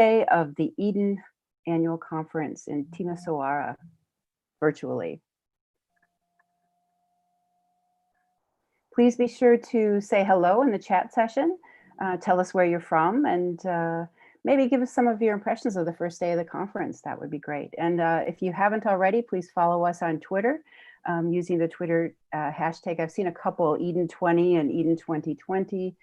day of the Eden Annual Conference in Timisoara virtually. Please be sure to say hello in the chat session. Tell us where you're from and maybe give us some of your impressions of the first day of the conference. That would be great. And if you haven't already, please follow us on Twitter using the Twitter hashtag. I've seen a couple, Eden20 and Eden2020.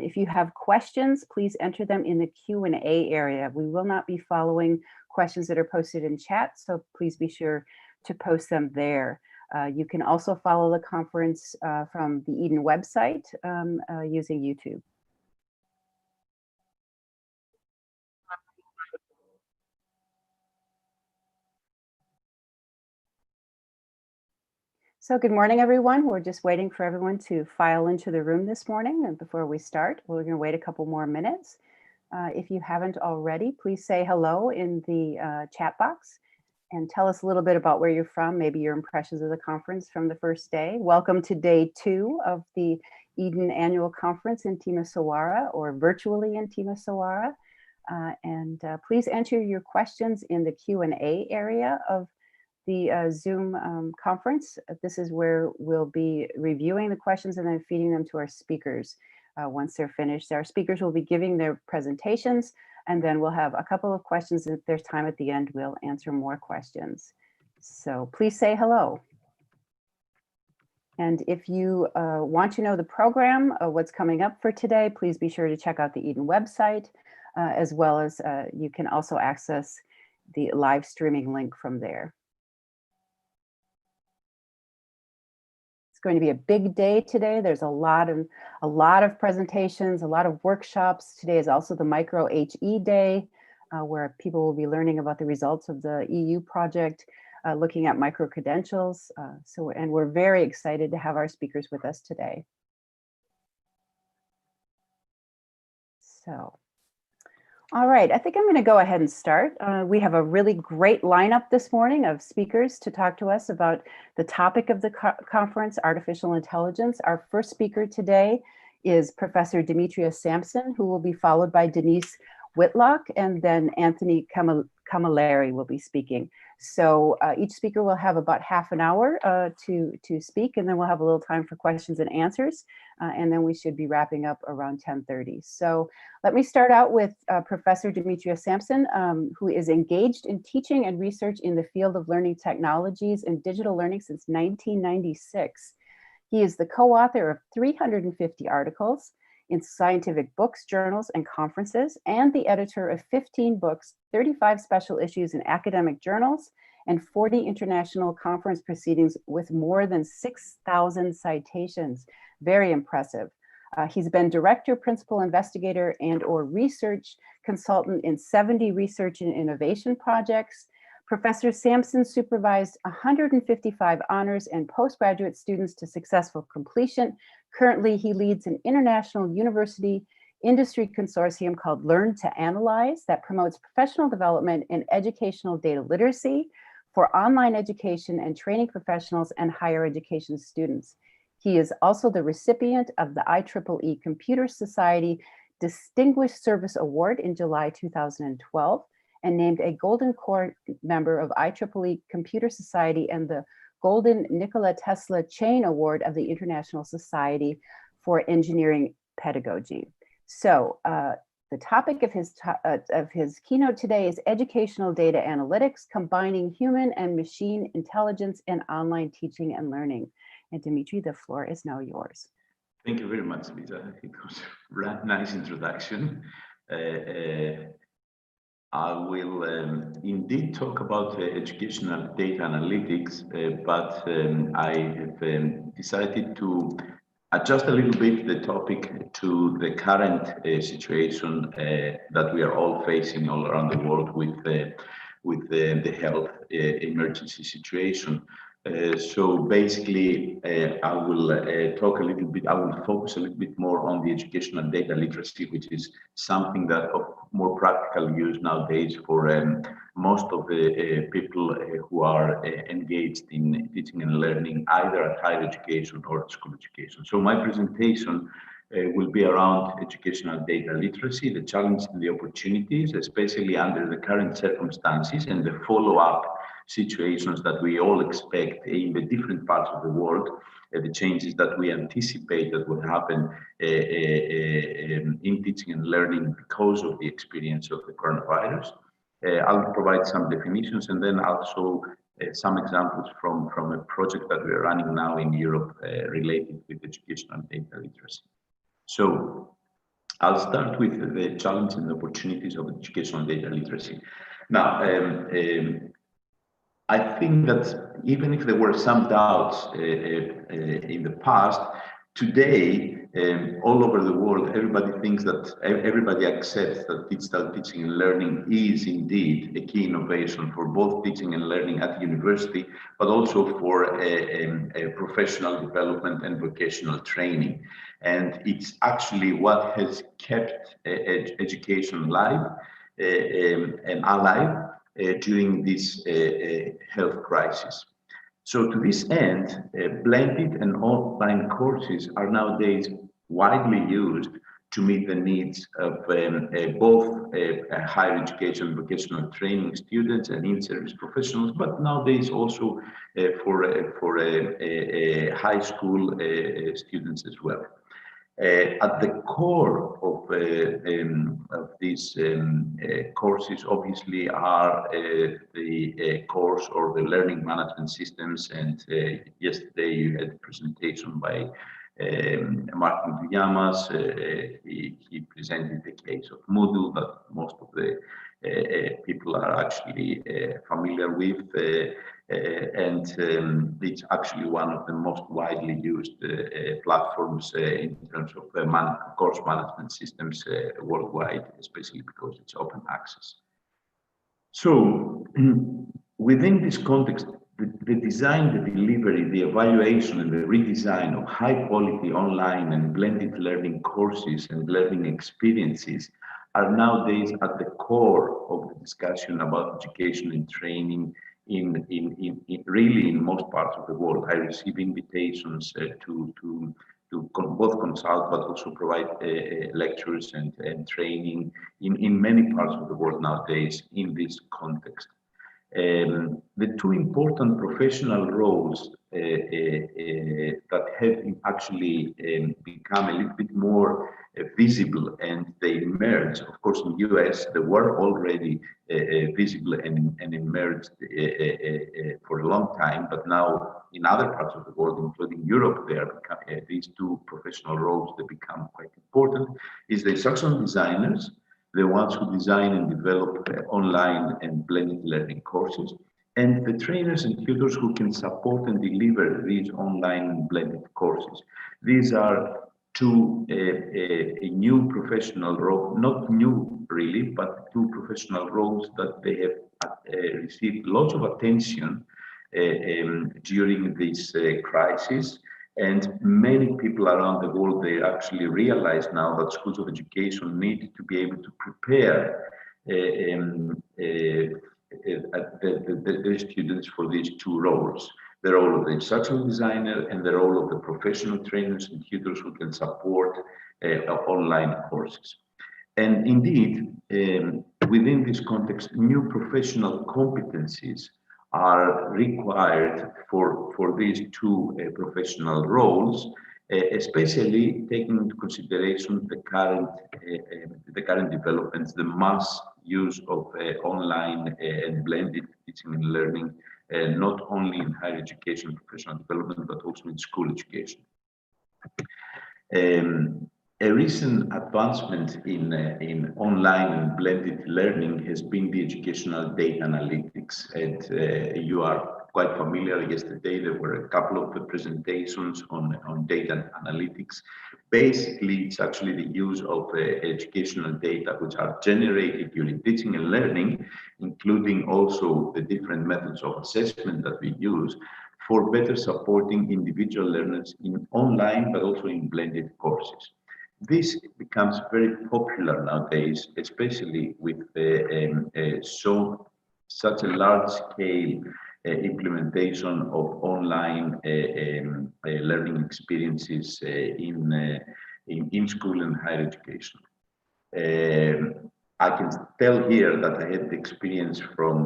If you have questions, please enter them in the Q&A area. We will not be following questions that are posted in chat, so please be sure to post them there. You can also follow the conference from the Eden website using YouTube. So good morning, everyone. We're just waiting for everyone to file into the room this morning. And before we start, we're going to wait a couple more minutes. If you haven't already, please say hello in the chat box and tell us a little bit about where you're from, maybe your impressions of the conference from the first day. Welcome to day 2 of the Eden Annual Conference in Timisoara, or virtually in Timisoara. Please enter your questions in the Q&A area of the Zoom conference. This is where we'll be reviewing the questions and then feeding them to our speakers once they're finished. Our speakers will be giving their presentations, and then we'll have a couple of questions. If there's time at the end, we'll answer more questions. So please say hello. And if you want to know the program, what's coming up for today, please be sure to check out the Eden website, as well as you can also access the live streaming link from there. It's going to be a big day today. There's a lot of presentations, a lot of workshops. Today is also the Micro HE Day, where people will be learning about the results of the EU project, looking at micro credentials. And we're very excited to have our speakers with us today. So, all right, I think I'm going to go ahead and start. We have a really great lineup this morning of speakers to talk to us about the topic of the conference, artificial intelligence. Our first speaker today is Professor DEMETRIOS SAMPSON, who will be followed by Denise Whitlock, and then Anthony Camilleri will be speaking. So each speaker will have about half an hour to speak, and then we'll have a little time for questions and answers, and then we should be wrapping up around 10:30. So let me start out with Professor DEMETRIOS SAMPSON, who is engaged in teaching and research in the field of learning technologies and digital learning since 1996. He is the co-author of 350 articles in scientific books, journals, and conferences, and the editor of 15 books, 35 special issues in academic journals, and 40 international conference proceedings with more than 6,000 citations. Very impressive. He's been director, principal investigator, and/or research consultant in 70 research and innovation projects. Professor Sampson supervised 155 honors and postgraduate students to successful completion. Currently, he leads an international university industry consortium called Learn to Analyze that promotes professional development in educational data literacy for online education and training professionals and higher education students. He is also the recipient of the IEEE Computer Society Distinguished Service Award in July 2012, and named a Golden Core member of IEEE Computer Society and the Golden Nikola Tesla Chain Award of the International Society for Engineering Pedagogy. So the topic of his keynote today is educational data analytics, combining human and machine intelligence in online teaching and learning. And Dimitri, the floor is now yours. Thank you very much, Lisa. It was a nice introduction. I will indeed talk about educational data analytics, but I have decided to adjust a little bit the topic to the current situation that we are all facing all around the world with the health emergency situation. So basically, I will talk a little bit, I will focus a little bit more on the educational data literacy, which is something that of more practical use nowadays for most of the people who are engaged in teaching and learning, either at higher education or at school education. So my presentation will be around educational data literacy, the challenges and the opportunities, especially under the current circumstances and the follow-up situations that we all expect in the different parts of the world, the changes that we anticipate that will happen in teaching and learning because of the experience of the coronavirus. I'll provide some definitions and then also some examples from a project that we are running now in Europe related with educational data literacy. So I'll start with the challenges and opportunities of educational data literacy. Now, I think that even if there were some doubts in the past, today, all over the world, everybody accepts that digital teaching and learning is indeed a key innovation for both teaching and learning at university, but also for professional development and vocational training. And it's actually what has kept education alive and alive during this health crisis. So to this end, blended and online courses are nowadays widely used to meet the needs of both higher education vocational training students and in-service professionals, but nowadays also for high school students as well. At the core of these courses, obviously, are the course or the learning management systems. And yesterday you had a presentation by Martin Duyamas. He presented the case of Moodle that most of the people are actually familiar with. And it's actually one of the most widely used platforms in terms of course management systems worldwide, especially because it's open access. So within this context, the design, the delivery, the evaluation and the redesign of high quality online and blended learning courses and learning experiences are nowadays at the core of the discussion about education and training really in most parts of the world. I receive invitations to both consult but also provide lectures and training in many parts of the world nowadays in this context. The two important professional roles that have actually become a little bit more visible and they emerged, of course, in the US, they were already visible and emerged for a long time, but now in other parts of the world, including Europe, these two professional roles that become quite important, is the instructional designers, the ones who design and develop online and blended learning courses, and the trainers and tutors who can support and deliver these online and blended courses. These are two a new professional role, not new really, but two professional roles that they have received lots of attention during this crisis. And many people around the world, they actually realize now that schools of education need to be able to prepare the students for these two roles, the role of the instructional designer and the role of the professional trainers and tutors who can support online courses. And indeed, within this context, new professional competencies are required for these two professional roles, especially taking into consideration the current developments, the mass use of online and blended teaching and learning, not only in higher education professional development, but also in school education. A recent advancement in online and blended learning has been the educational data analytics. And you are quite familiar. Yesterday, there were a couple of presentations on data analytics. Basically, it's actually the use of educational data which are generated during teaching and learning, including also the different methods of assessment that we use for better supporting individual learners in online, but also in blended courses. This becomes very popular nowadays, especially with such a large-scale implementation of online learning experiences in in school and higher education. I can tell here that I had the experience from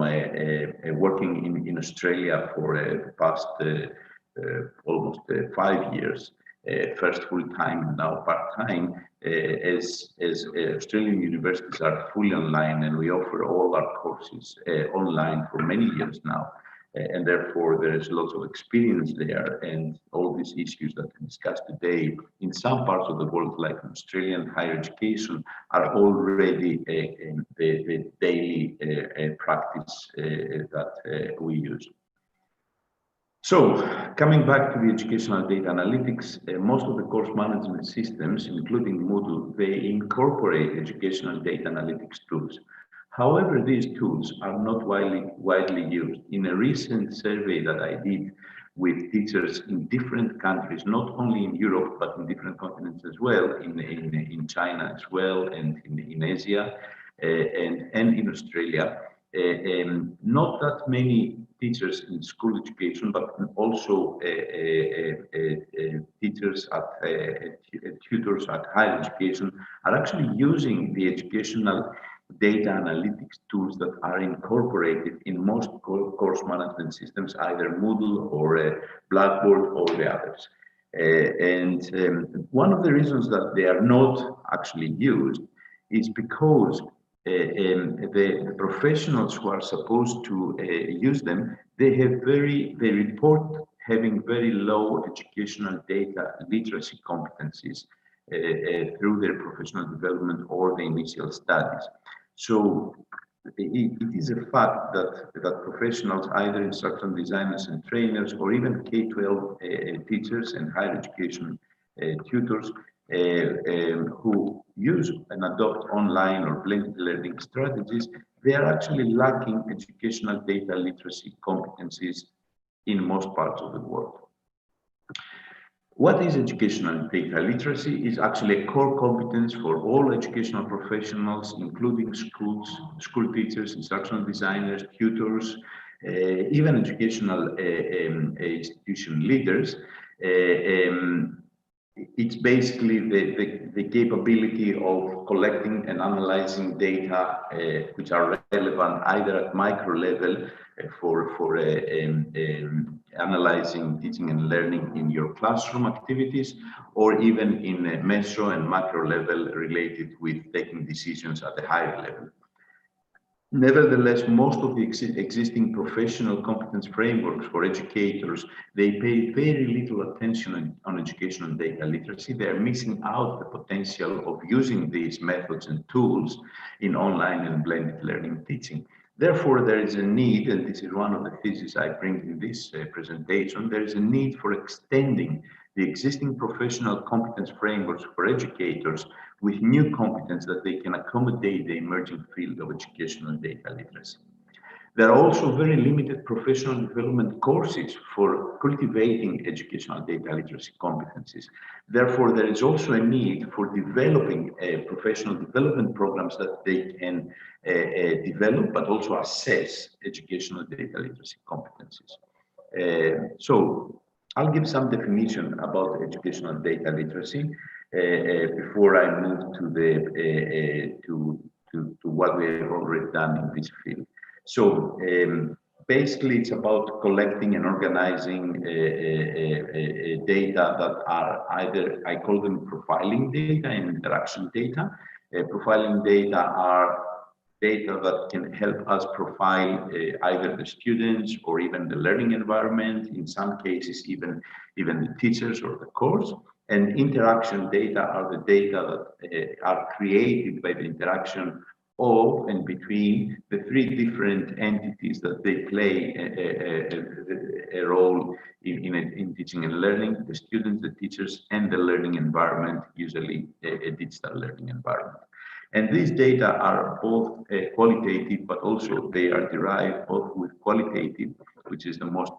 working in Australia for the past almost 5 years, first full-time, now part-time, as Australian universities are fully online, and we offer all our courses online for many years now. And therefore there is lots of experience there, and all these issues that we discussed today in some parts of the world, like Australian higher education, are already the daily practice that we use. So, coming back to the educational data analytics, most of the course management systems, including Moodle, they incorporate educational data analytics tools. However, these tools are not widely used. In a recent survey that I did with teachers in different countries, not only in Europe, but in different continents as well, in China as well, and in Asia, and in Australia, not that many teachers in school education, but also teachers at tutors at higher education are actually using the educational data analytics tools that are incorporated in most course management systems, either Moodle or Blackboard or the others. One of the reasons that they are not actually used is because the professionals who are supposed to use them, they report having very low educational data literacy competencies through their professional development or the initial studies. So it is a fact that professionals, either instructional designers and trainers, or even K-12 teachers and higher education tutors, who use and adopt online or blended learning strategies, they are actually lacking educational data literacy competencies in most parts of the world. What is educational data literacy? Is actually a core competence for all educational professionals, including school teachers, instructional designers, tutors, even educational institution leaders. It's basically the capability of collecting and analyzing data which are relevant either at micro level for analyzing teaching and learning in your classroom activities, or even in a meso and macro level related with taking decisions at a higher level. Nevertheless, most of the existing professional competence frameworks for educators, they pay very little attention on educational data literacy. They are missing out the potential of using these methods and tools in online and blended learning teaching. Therefore, there is a need, and this is one of the theses I bring in this presentation, there is a need for extending the existing professional competence frameworks for educators with new competence that they can accommodate the emerging field of educational data literacy. There are also very limited professional development courses for cultivating educational data literacy competencies. Therefore, there is also a need for developing professional development programs that they can develop, but also assess educational data literacy competencies. So I'll give some definition about educational data literacy before I move to the to what we have already done in this field. So basically, it's about collecting and organizing data that are either, I call them profiling data and interaction data. Profiling data are data that can help us profile either the students or even the learning environment, in some cases even the teachers or the course. And interaction data are the data that are created by the interaction of and between the three different entities that they play a role in teaching and learning: the students, the teachers, and the learning environment, usually a digital learning environment. And these data are both qualitative, but also they are derived both with qualitative, which is the most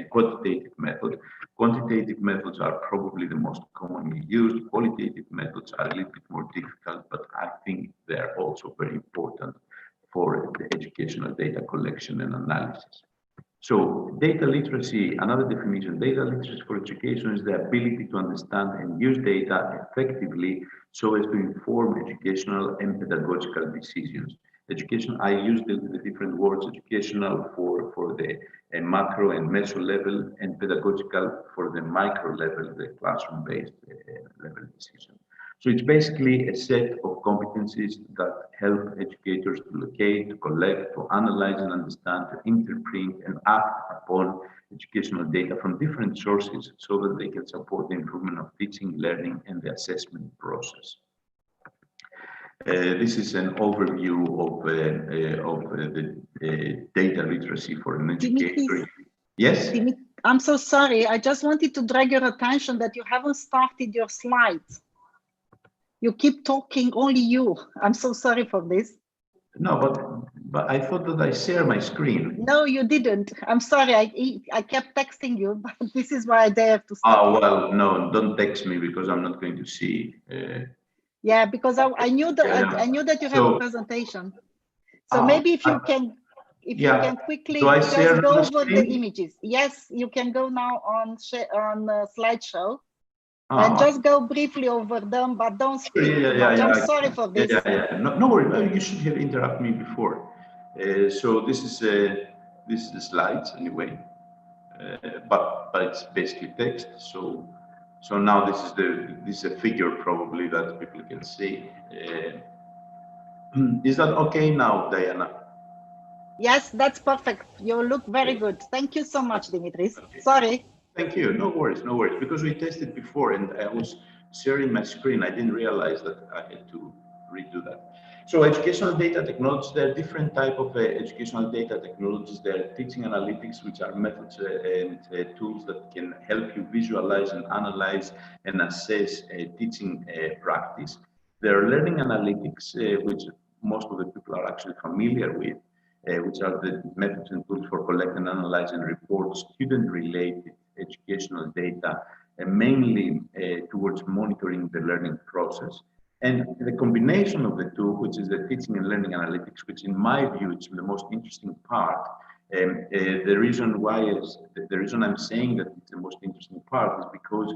quantitative method. Quantitative methods are probably the most commonly used. Qualitative methods are a little bit more difficult, but I think they're also very important for the educational data collection and analysis. So data literacy, another definition, data literacy for education is the ability to understand and use data effectively so as to inform educational and pedagogical decisions. Education, I use the different words, educational for the macro and meso level, and pedagogical for the micro level, the classroom-based level decision. So it's basically a set of competencies that help educators to locate, to collect, to analyze and understand, to interpret and act upon educational data from different sources so that they can support the improvement of teaching, learning, and the assessment process. This is an overview of the data literacy for an educator. Yes? I'm so sorry. I just wanted to drag your attention that you haven't started your slides. You keep talking, only you. I'm so sorry for this. No, but I thought that I share my screen. No, you didn't. I'm sorry. I kept texting you, but this is why I dare to stop. Oh, well, no, don't text me because I'm not going to see. Yeah, because I knew that I knew that you have a presentation. So maybe if you can, you can quickly just go over the images. Yes, you can go now on slideshow. And just go briefly over them, but don't speak. I'm sorry for this. No worries. You should have interrupted me before. So this is the slides anyway, but it's basically text. So now this is a figure probably that people can see. Is that okay now, Diana? Yes, that's perfect. You look very good. Thank you so much, Dimitris. Okay. Sorry. Thank you. No worries, no worries. Because we tested before and I was sharing my screen. I didn't realize that I had to redo that. So educational data technologies, there are different types of educational data technologies. There are teaching analytics, which are methods and tools that can help you visualize and analyze and assess teaching practice. There are learning analytics, which most of the people are actually familiar with, which are the methods and tools for collecting and analyzing report student-related educational data, and mainly towards monitoring the learning process. And the combination of the two, which is the teaching and learning analytics, which in my view is the most interesting part. The reason I'm saying that it's the most interesting part is because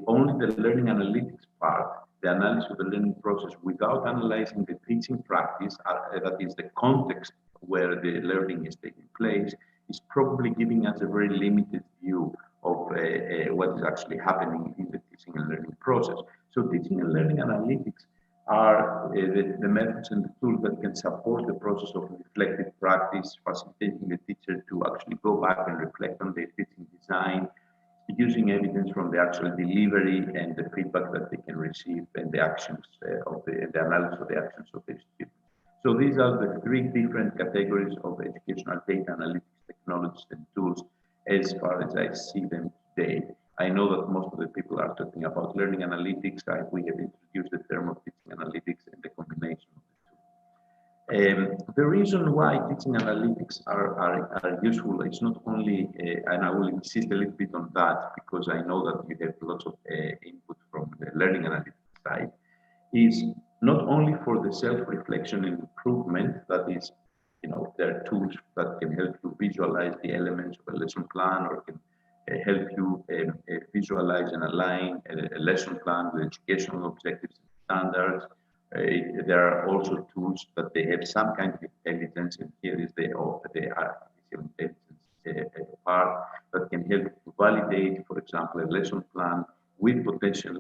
only the learning analytics part, the analysis of the learning process without analyzing the teaching practice, that is the context where the learning is taking place, is probably giving us a very limited view of what is actually happening in the teaching and learning process. So teaching and learning analytics are the methods and the tools that can support the process of reflective practice, facilitating the teacher to actually go back and reflect on their teaching design, using evidence from the actual delivery and the feedback that they can receive and the actions of the analysis of the actions of the students. So these are the three different categories of educational data analytics technologies and tools as far as I see them today. I know that most of the people are talking about learning analytics. We have introduced the term of teaching analytics and the combination of the two. The reason why teaching analytics are useful is not only, and I will insist a little bit on that because I know that you have lots of input from the learning analytics side, is not only for the self-reflection and improvement, that is, there are tools that can help you visualize the elements of a lesson plan or can help you visualize and align a lesson plan with educational objectives and standards. There are also tools that they have some kind of intelligence, and here is the artificial intelligence part that can help to validate, for example, a lesson plan with potential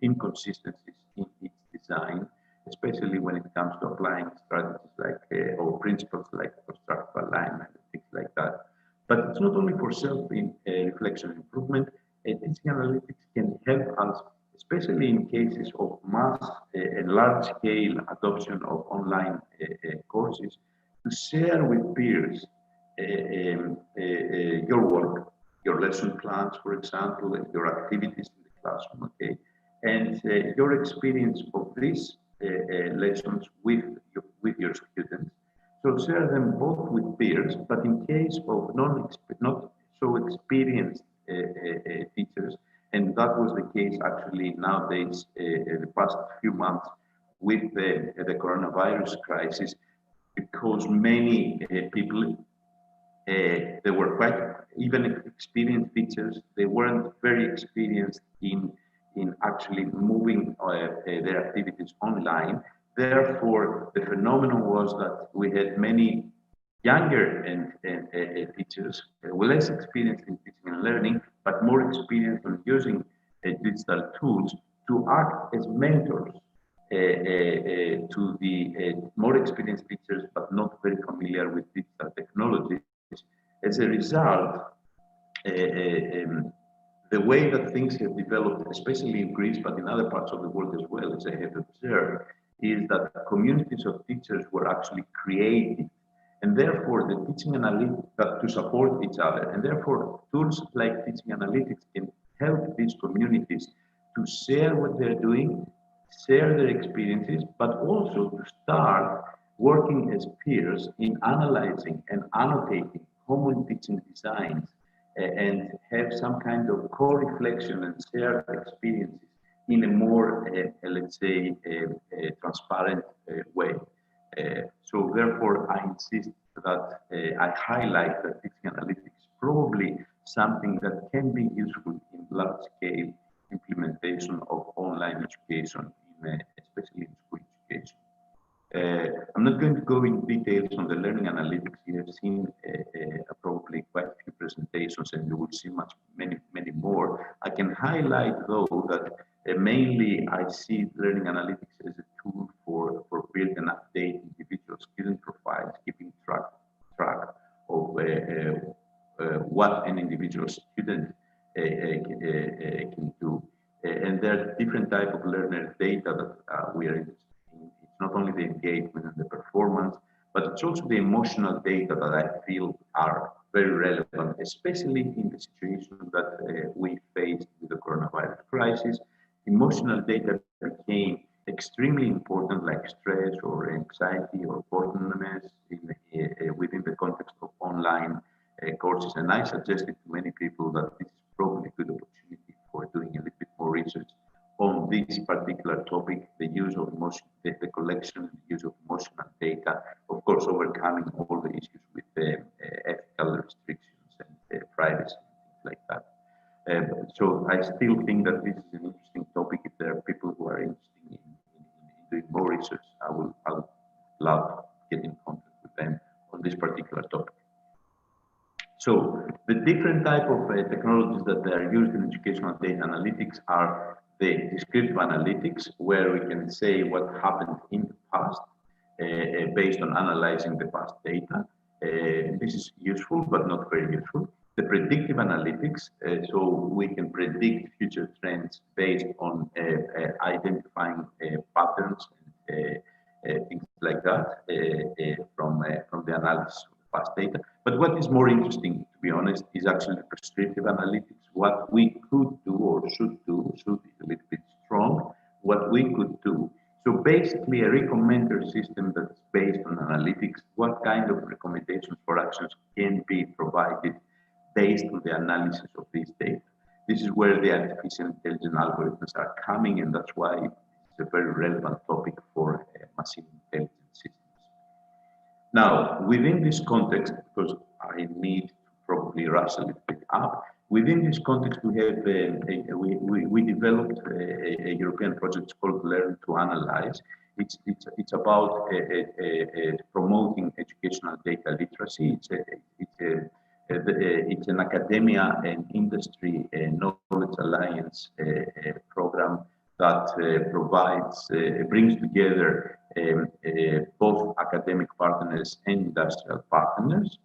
inconsistencies in its design, especially when it comes to applying strategies like or principles like constructive alignment and things like that. But it's not only for self-reflection and improvement. Teaching analytics can help us, especially in cases of mass and large-scale adoption of online courses, to share with peers your work, your lesson plans, for example, and your activities in the classroom, okay, and your experience of these lessons with your students. So share them both with peers, but in case of not so experienced teachers, and that was the case actually nowadays, the past few months with the coronavirus crisis, because many people They were quite even experienced teachers. They weren't very experienced in actually moving their activities online. Therefore, the phenomenon was that we had many younger teachers, less experienced in teaching and learning, but more experienced in using digital tools to act as mentors to the more experienced teachers, but not very familiar with digital technologies. As a result, the way that things have developed, especially in Greece, but in other parts of the world as well, as I have observed, is that communities of teachers were actually created, and therefore the teaching analytics to support each other, and therefore tools like teaching analytics can help these communities to share what they're doing, share their experiences, but also to start working as peers in analyzing and annotating common teaching designs and have some kind of co-reflection and shared experiences in a more, let's say, transparent way. So therefore, I insist that I highlight that teaching analytics is probably something that can be useful in large-scale implementation of online education, especially in school education. I'm not going to go in details on the learning analytics. You have seen probably quite a few presentations, and you will see many more. I can highlight though that mainly I see learning analytics as a tool for building and updating individual skills profiles, keeping track of what an individual student can do. And there are different types of learner data that we are interested in. It's not only the engagement and the performance, but it's also the emotional data that I feel are very relevant, especially in the situation that we faced with the coronavirus crisis. Emotional data became extremely important, like stress or anxiety or boredomness within the context of online courses. And I suggested to many people that this is probably a good opportunity for doing a little bit more research on this particular topic, the use of emotion, the collection and use of emotional data, of course, overcoming all the issues with ethical restrictions and privacy, things like that. So I still think that this is an interesting topic. If there are people who are interested in doing more research, I would love to get in contact with them on this particular topic. So the different type of technologies that are used in educational data analytics are the descriptive analytics, where we can say what happened in the past based on analyzing the past data. This is useful, but not very useful. The predictive analytics, so we can predict future trends based on identifying patterns and things like that from the analysis of past data. But what is more interesting, to be honest, is actually prescriptive analytics. What we could do or should do, should is a little bit strong, what we could do. So basically a recommender system that's based on analytics, what kind of recommendations for actions can be provided based on the analysis of this data. This is where the artificial intelligence algorithms are coming, and that's why it's a very relevant topic for machine intelligence systems. Now, within this context, because I need to probably rush a little bit up, within this context, we have we developed a European project called Learn to Analyze. It's about promoting educational data literacy. It's an academia and industry knowledge alliance program that provides, brings together both academic partners and industrial partners.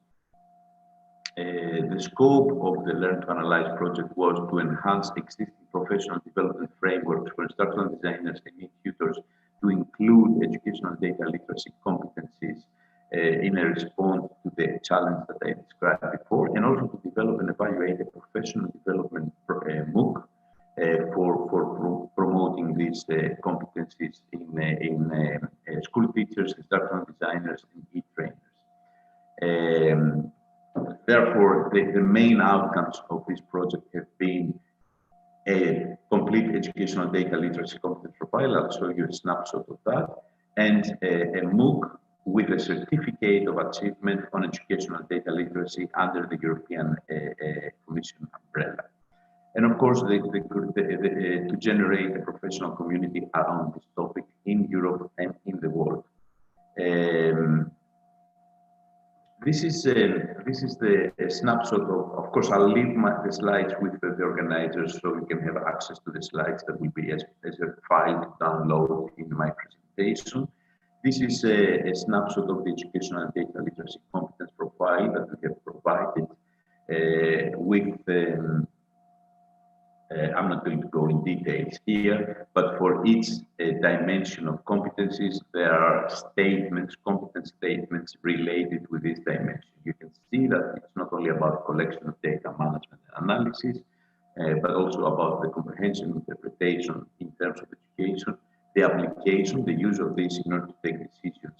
The scope of the Learn to Analyze project was to enhance existing professional development frameworks for instructional designers and tutors to include educational data literacy competencies in a response to the challenge that I described before, and also to develop and evaluate a professional development MOOC for promoting these competencies in school teachers, instructional designers, and e-trainers. Therefore, the main outcomes of this project have been a complete educational data literacy competence profile. I'll show you a snapshot of that, and a MOOC with a certificate of achievement on educational data literacy under the European Commission umbrella. And of course, to generate a professional community around this topic in Europe and in the world. This is the snapshot of course, I'll leave the slides with the organizers so you can have access to the slides that will be as a file to download in my presentation. This is a snapshot of the educational data literacy competence profile that we have provided with I'm not going to go in details here, but for each dimension of competencies, there are statements, competence statements related with this dimension. You can see that it's not only about collection of data management and analysis, but also about the comprehension, interpretation in terms of education, the application, the use of this in order to take decisions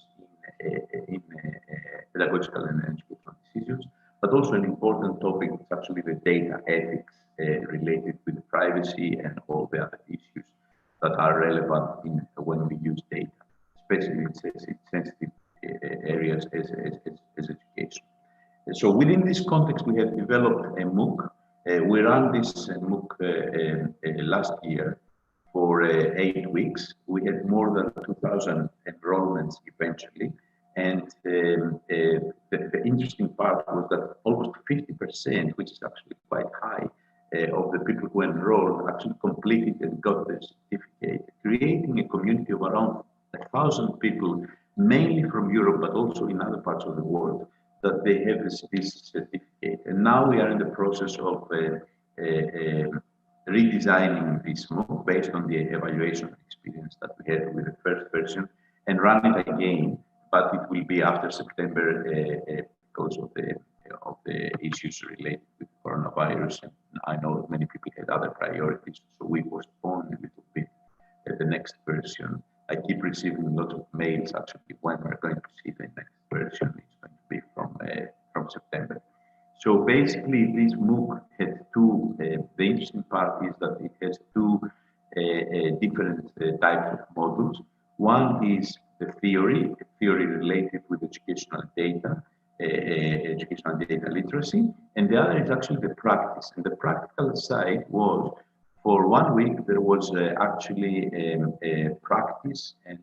in pedagogical and educational decisions, but also an important topic is actually the data ethics related with privacy and all the other issues that are relevant when we use data, especially in sensitive areas as education. So within this context, we have developed a MOOC. We ran this MOOC last year for 8 weeks. We had more than 2,000 enrollments eventually. And the interesting part was that almost 50%, which is actually quite high, of the people who enrolled actually completed and got the certificate, creating a community of around 1,000 people, mainly from Europe, but also in other parts of the world, that they have this certificate. And now we are in the process of redesigning this MOOC based on the evaluation experience that we had with the first version and run it again, but it will be after September because of the issues related with coronavirus. And I know that many people had other priorities, so we postponed a little bit the next version. I keep receiving lots of mails actually when we're going to see the next version. It's going to be from September. So basically, this MOOC had two. The interesting part is that it has two different types of modules. One is the theory related with educational data literacy, and the other is actually the practice. And the practical side was, for 1 week, there was actually a practice and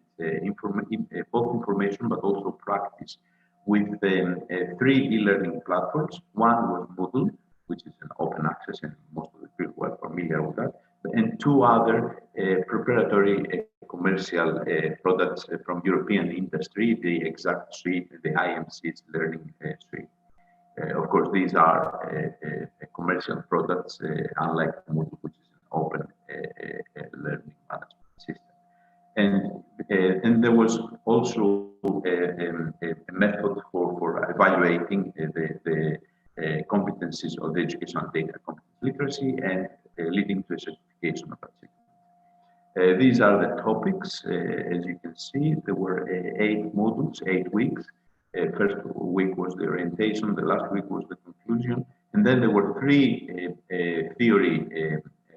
both information, but also practice with 3 e-learning platforms. One was Moodle, which is an open access, and most of the people are familiar with that, and 2 other preparatory commercial products from European industry, the Exact Suite and the IMC's Learning Suite. Of course, these are commercial products, unlike Moodle, which is an open learning management system. And there was also a method for evaluating the competencies of the educational data competence literacy and leading to a certification of achievement. These are the topics. As you can see, there were 8 modules, 8 weeks. First week was the orientation, the last week was the conclusion, and then there were 3 theory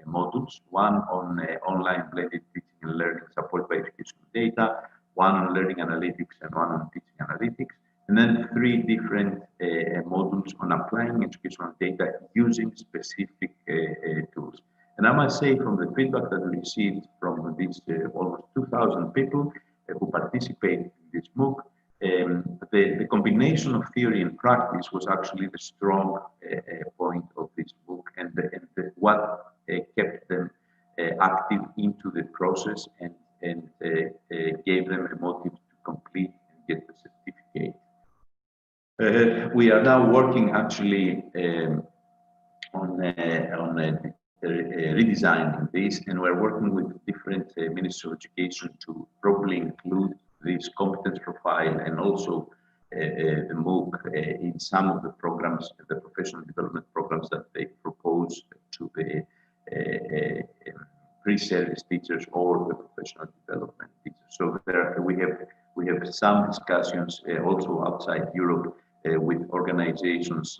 modules, one on online blended teaching and learning supported by educational data, one on learning analytics, and one on teaching analytics, and then 3 different modules on applying educational data using specific tools. And I must say, from the feedback that we received from these almost 2,000 people who participated in this MOOC, the combination of theory and practice was actually the strong point of this MOOC, and what kept them active into the process and gave them a motive to complete and get the certificate. We are now working actually on redesigning this, and we're working with different ministries of education to probably include this competence profile and also the MOOC in some of the programs, the professional development programs that they propose to the pre-service teachers or the professional development teachers. So there we have some discussions also outside Europe with organizations,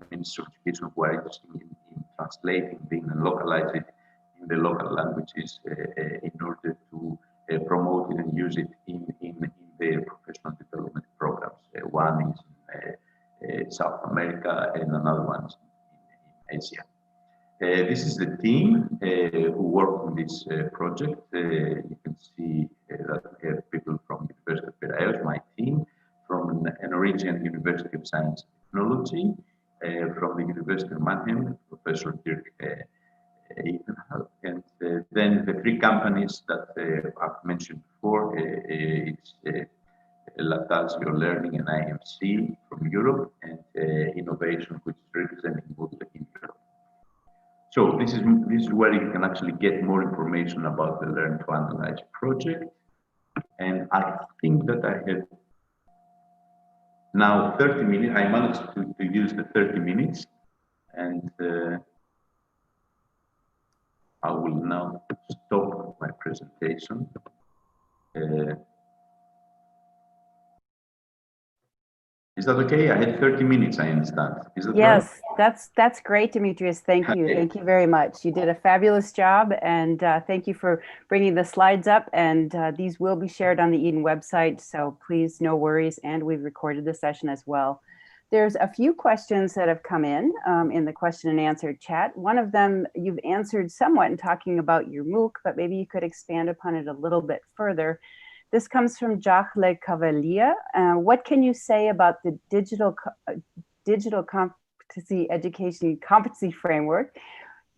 Ministry of Education, who are interested in translating them and localize it in the local languages in order to promote it and use it in their professional development programs. One is in South America and another one is in Asia. This is the team who worked on this project. You can see that we have people from the University of PIRAEUS, my team, from the Norwegian University of Science and Technology, from the University of Mannheim, Professor Dirk Evenhal, and then the three companies that I've mentioned before, it's Latasio Learning and IMC from Europe, and Innovation, which is representing Moodle in Europe. So this is where you can actually get more information about the Learn to Analyze project. And I think that I have now 30 minutes. I managed to use the 30 minutes, and I will now stop my presentation. Is that okay? I had 30 minutes, I understand. Is that yes, right? That's great, Demetrios. Thank you. Okay. Thank you very much. You did a fabulous job, and thank you for bringing the slides up. And these will be shared on the Eden website, so please, no worries. And we've recorded the session as well. There's a few questions that have come in the question and answer chat. One of them you've answered somewhat in talking about your MOOC, but maybe you could expand upon it a little bit further. This comes from Jacques Le Cavalier. What can you say about the digital competency education competency framework,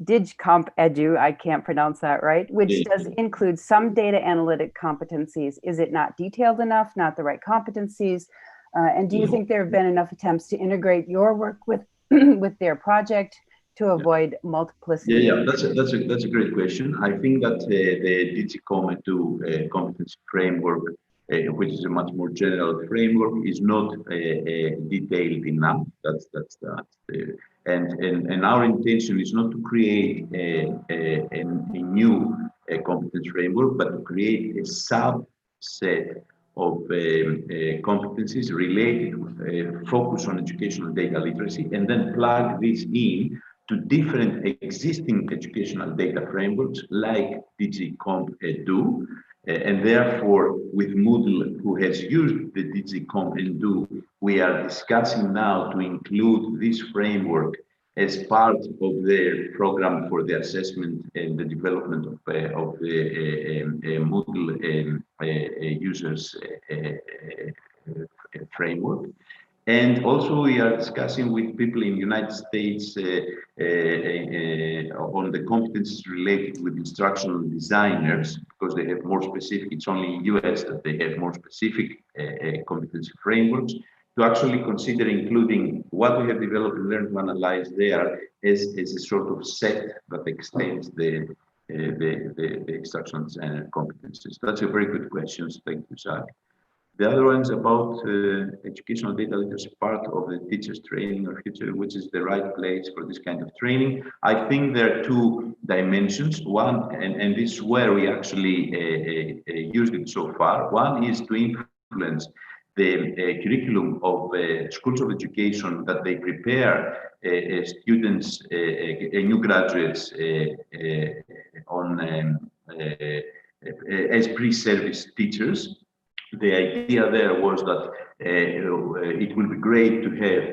DigCompEdu, I can't pronounce that right, which does include some data analytic competencies? Is it not detailed enough, not the right competencies? And do you think there have been enough attempts to integrate your work with with their project to avoid multiplicity? Yeah, that's a great question. I think that the DigCompEdu competency framework, which is a much more general framework, is not detailed enough. And our intention is not to create a new competence framework, but to create a subset of competencies related with focus on educational data literacy, and then plug this in to different existing educational data frameworks like DigCompEdu, and therefore with Moodle, who has used the DigCompEdu, we are discussing now to include this framework as part of their program for the assessment and the development of the Moodle users framework. And also we are discussing with people in the United States on the competencies related with instructional designers, because they have more specific, it's only in US that they have more specific competency frameworks, to actually consider including what we have developed and Learn to Analyze there as a sort of set that extends the instructional designer competencies. That's a very good question. Thank you, Zach. The other one is about educational data literacy part of the teacher's training or future, which is the right place for this kind of training. I think there are two dimensions. One, and this is where we actually used it so far. One is to influence the curriculum of schools of education, that they prepare students, new graduates as pre-service teachers. The idea there was that it will be great to have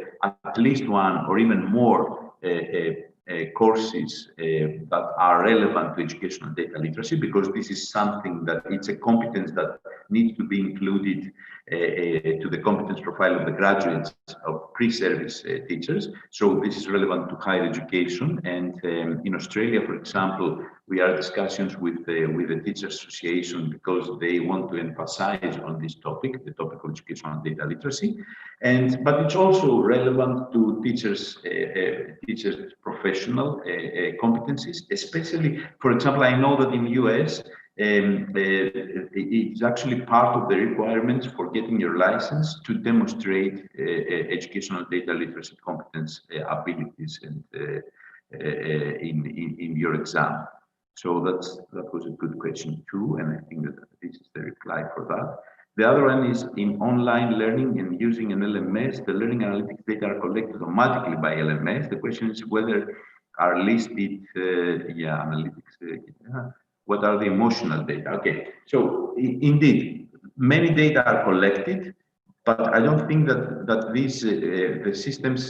at least one or even more courses that are relevant to educational data literacy, because this is something that it's a competence that needs to be included to the competence profile of the graduates of pre-service teachers. So this is relevant to higher education. And in Australia, for example, we are discussions with the Teachers Association, because they want to emphasize on this topic, the topic of educational data literacy. But it's also relevant to teachers professional competencies, especially, for example, I know that in the US, it's actually part of the requirements for getting your license to demonstrate educational data literacy competence abilities and in your exam. So that was a good question too, and I think that this is the reply for that. The other one is in online learning and using an LMS, the learning analytics data are collected automatically by LMS. The question is whether are listed, analytics. what are the emotional data? Okay, so indeed, many data are collected, but I don't think that these the systems,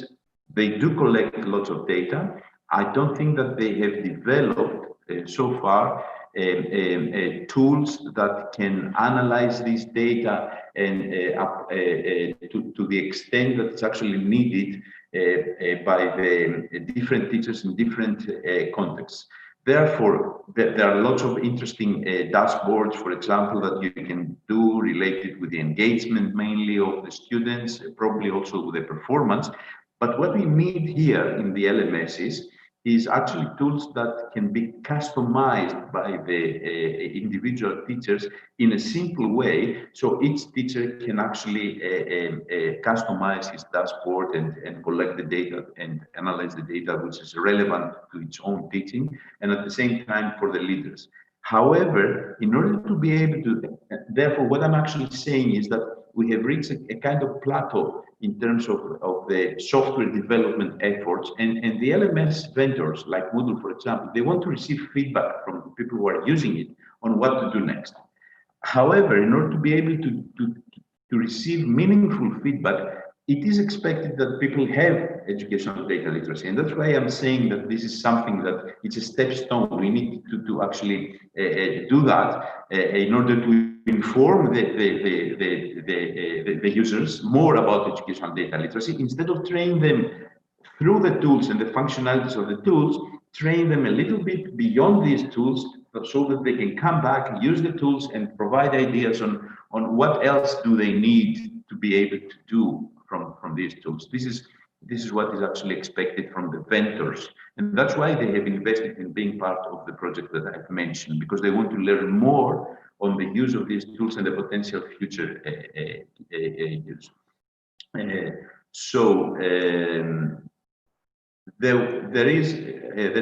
they do collect lots of data. I don't think that they have developed so far tools that can analyze this data and to the extent that it's actually needed by the different teachers in different contexts. Therefore, there are lots of interesting dashboards, for example, that you can do related with the engagement mainly of the students, probably also with the performance. But what we need here in the LMSs is actually tools that can be customized by the individual teachers in a simple way. So each teacher can actually customize his dashboard and collect the data and analyze the data which is relevant to its own teaching, and at the same time for the leaders. However, in order to be able to, therefore, what I'm actually saying is that we have reached a kind of plateau in terms of the software development efforts, and the LMS vendors like Moodle, for example, they want to receive feedback from people who are using it on what to do next. However, in order to be able to receive meaningful feedback, it is expected that people have educational data literacy, and that's why I'm saying that this is something that it's a stepstone. We need to actually do that in order to inform the users more about educational data literacy, instead of training them through the tools and the functionalities of the tools, train them a little bit beyond these tools so that they can come back, use the tools, and provide ideas on what else do they need to be able to do from these tools. This is what is actually expected from the vendors, and that's why they have invested in being part of the project that I've mentioned, because they want to learn more on the use of these tools and the potential future use. There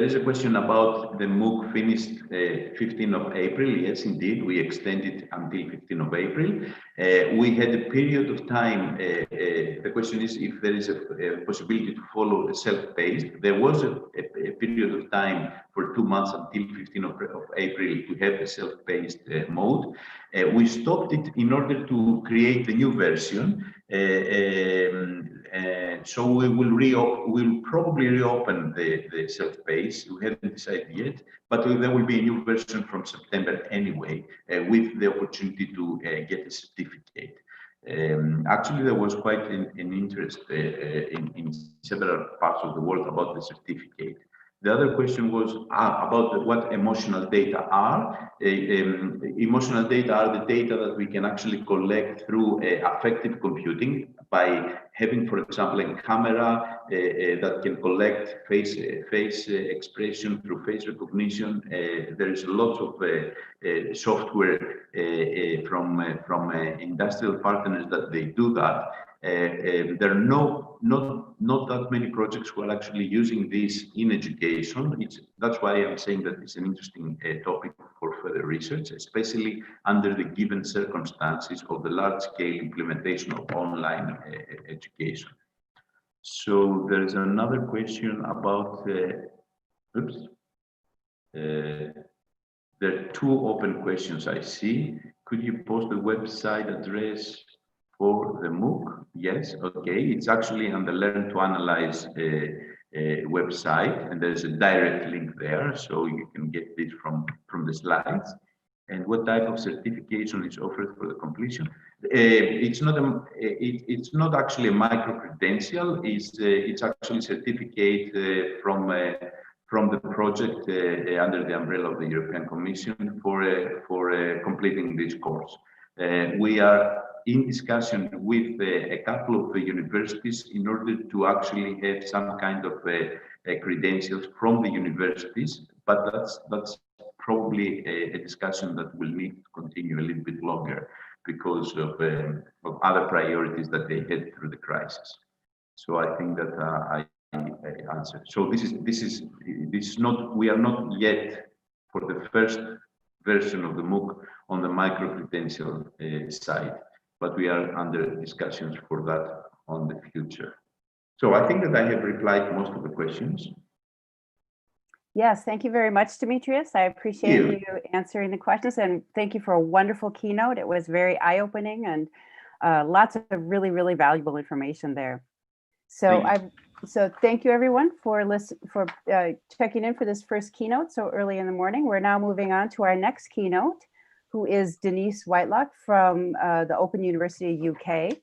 is a question about the MOOC finished 15th of April. Yes, indeed, we extended until 15th of April. We had a period of time. The question is if there is a possibility to follow a self-paced. There was a period of time for 2 months until 15th of April to have the self-paced mode. We stopped it in order to create the new version. So we'll probably reopen the self-paced. We haven't decided yet, but there will be a new version from September anyway, with the opportunity to get a certificate. Actually, there was quite an interest in several parts of the world about the certificate. The other question was about what emotional data are. Emotional data are the data that we can actually collect through affective computing by having, for example, a camera that can collect face expression through face recognition. There is lots of software from industrial partners that they do that. There are not that many projects who are actually using this in education. That's why I'm saying that it's an interesting topic for further research, especially under the given circumstances of the large-scale implementation of online education. So there is another question about, there are 2 open questions I see. Could you post the website address for the MOOC? Yes, okay. It's actually on the Learn to Analyze website, and there's a direct link there, so you can get this from the slides. And what type of certification is offered for the completion? It's not actually a micro-credential. It's actually a certificate from the project under the umbrella of the European Commission for completing this course. We are in discussion with a couple of universities in order to actually have some kind of credentials from the universities, but that's probably a discussion that will need to continue a little bit longer because of other priorities that they had through the crisis. So I think that I answered. So this is not, we are not yet for the first version of the MOOC on the micro-credential side, but we are under discussions for that on the future. So I think that I have replied to most of the questions. Yes, thank you very much, Demetrios. I appreciate you answering the questions, and thank you for a wonderful keynote. It was very eye-opening and lots of really, really valuable information there. So thank you everyone for checking in for this first keynote so early in the morning. We're now moving on to our next keynote, who is Denise Whitelock from the Open University UK.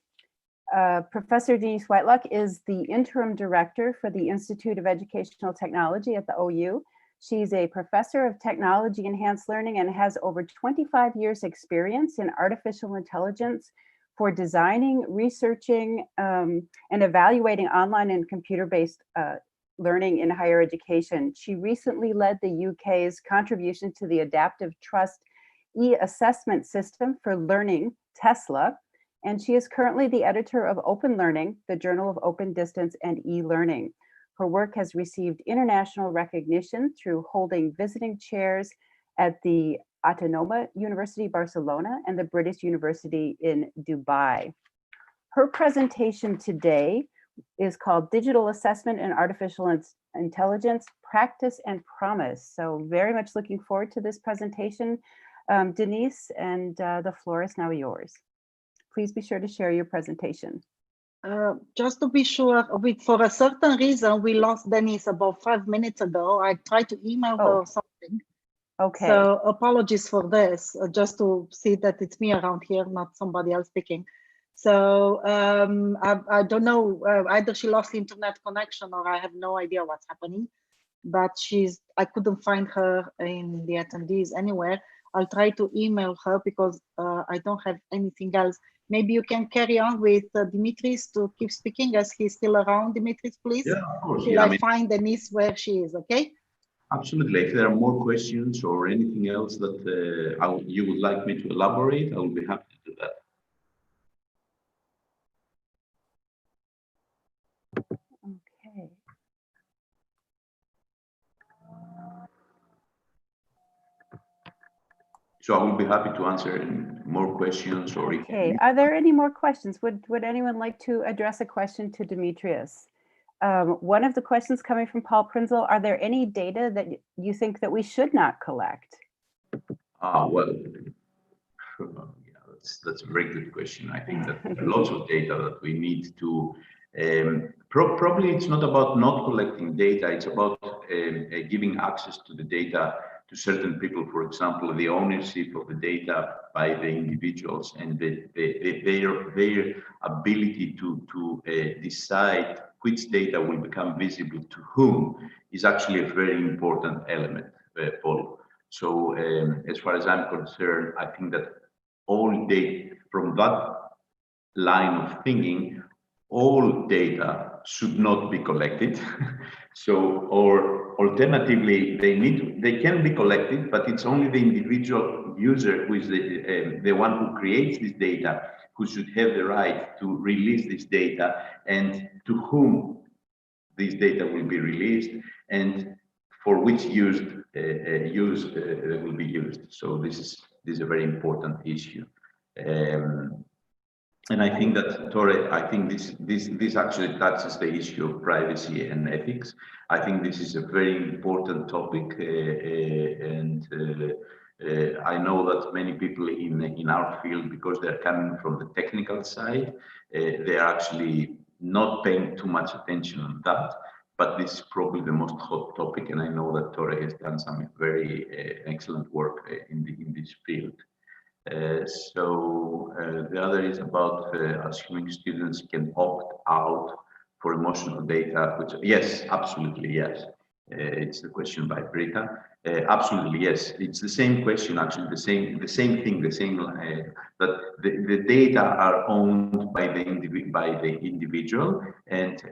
Professor Denise Whitelock is the interim director for the Institute of Educational Technology at the OU. She's a professor of technology enhanced learning and has over 25 years experience in artificial intelligence for designing, researching, and evaluating online and computer-based learning in higher education. She recently led the UK's contribution to the Adaptive Trust e-assessment system for learning, TESLA, and she is currently the editor of Open Learning, the Journal of Open Distance and E-Learning. Her work has received international recognition through holding visiting chairs at the Autonoma University Barcelona and the British University in Dubai. Her presentation today is called Digital Assessment and Artificial Intelligence, Practice and Promise. So very much looking forward to this presentation, Denise, and the floor is now yours. Please be sure to share your presentation. Just to be sure, for a certain reason, we lost Denise about 5 minutes ago. I tried to email her something. Okay. So apologies for this, just to see that it's me around here, not somebody else speaking. So I don't know, either she lost internet connection or I have no idea what's happening, but I couldn't find her in the attendees anywhere. I'll try to email her because I don't have anything else. Maybe you can carry on with Dimitris to keep speaking as he's still around. Dimitris, please. Yeah, of course. Till I find Denise where she is, okay? Absolutely. If there are more questions or anything else that you would like me to elaborate, I will be happy to do that. Okay. So I will be happy to answer more questions or. Okay. Are there any more questions? Would anyone like to address a question to Demetrios? One of the questions coming from Paul Prinzel, are there any data that you think that we should not collect? Well, yeah, that's a very good question. I think that there are lots of data that we need to, probably it's not about not collecting data, it's about giving access to the data to certain people, for example, the ownership of the data by the individuals and their ability to decide which data will become visible to whom is actually a very important element, Paul. So as far as I'm concerned, I think that all data from that line of thinking, all data should not be collected. So, or alternatively, they can be collected, but it's only the individual user who is the one who creates this data who should have the right to release this data and to whom this data will be released and for which use will be used. So this is a very important issue. And I think that, Tore, I think this actually touches the issue of privacy and ethics. I think this is a very important topic, and I know that many people in our field, because they're coming from the technical side, they're actually not paying too much attention on that. But this is probably the most hot topic, and I know that Tore has done some very excellent work in this field. The other is about assuming students can opt out for emotional data, which, yes, absolutely, yes. It's the question by Britta. Absolutely, yes. It's the same question, actually, the same thing, that the data are owned by the individual, and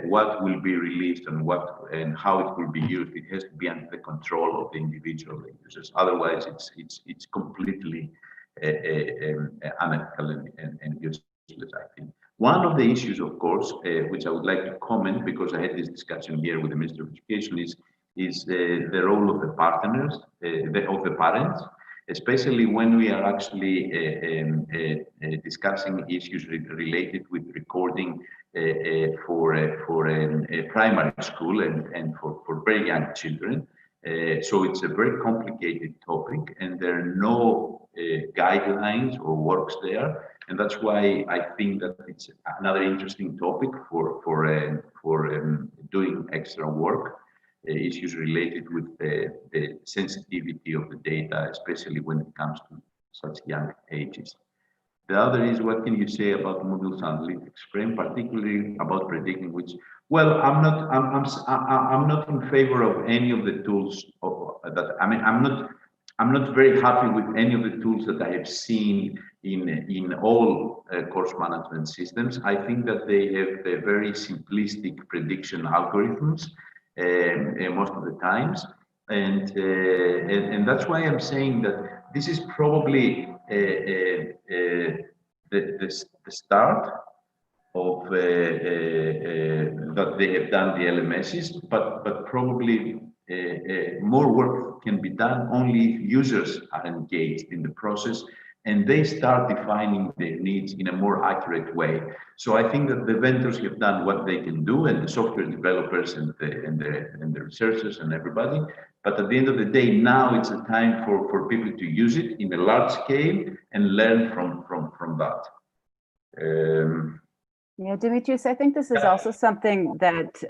what will be released and how it will be used. It has to be under the control of the individual users. Otherwise, it's completely unethical and useless, I think. One of the issues, of course, which I would like to comment, because I had this discussion here with the Minister of Education, is the role of the partners, of the parents, especially when we are actually discussing issues related with recording for a primary school and for very young children. So it's a very complicated topic, and there are no guidelines or works there, and that's why I think that it's another interesting topic for doing extra work. Issues related with the sensitivity of the data, especially when it comes to such young ages. The other is, what can you say about Moodle's analytics frame, particularly about predicting which? Well, I'm not in favor of any of the tools that. I mean, I'm not very happy with any of the tools that I have seen in all course management systems. I think that they have very simplistic prediction algorithms most of the times, and that's why I'm saying that this is probably the start of that they have done the LMSs, but probably more work can be done only if users are engaged in the process and they start defining their needs in a more accurate way. So I think that the vendors have done what they can do, and the software developers and the researchers and everybody. But at the end of the day, now it's a time for people to use it in a large scale and learn from that. Yeah, Demetrios, I think this is also something that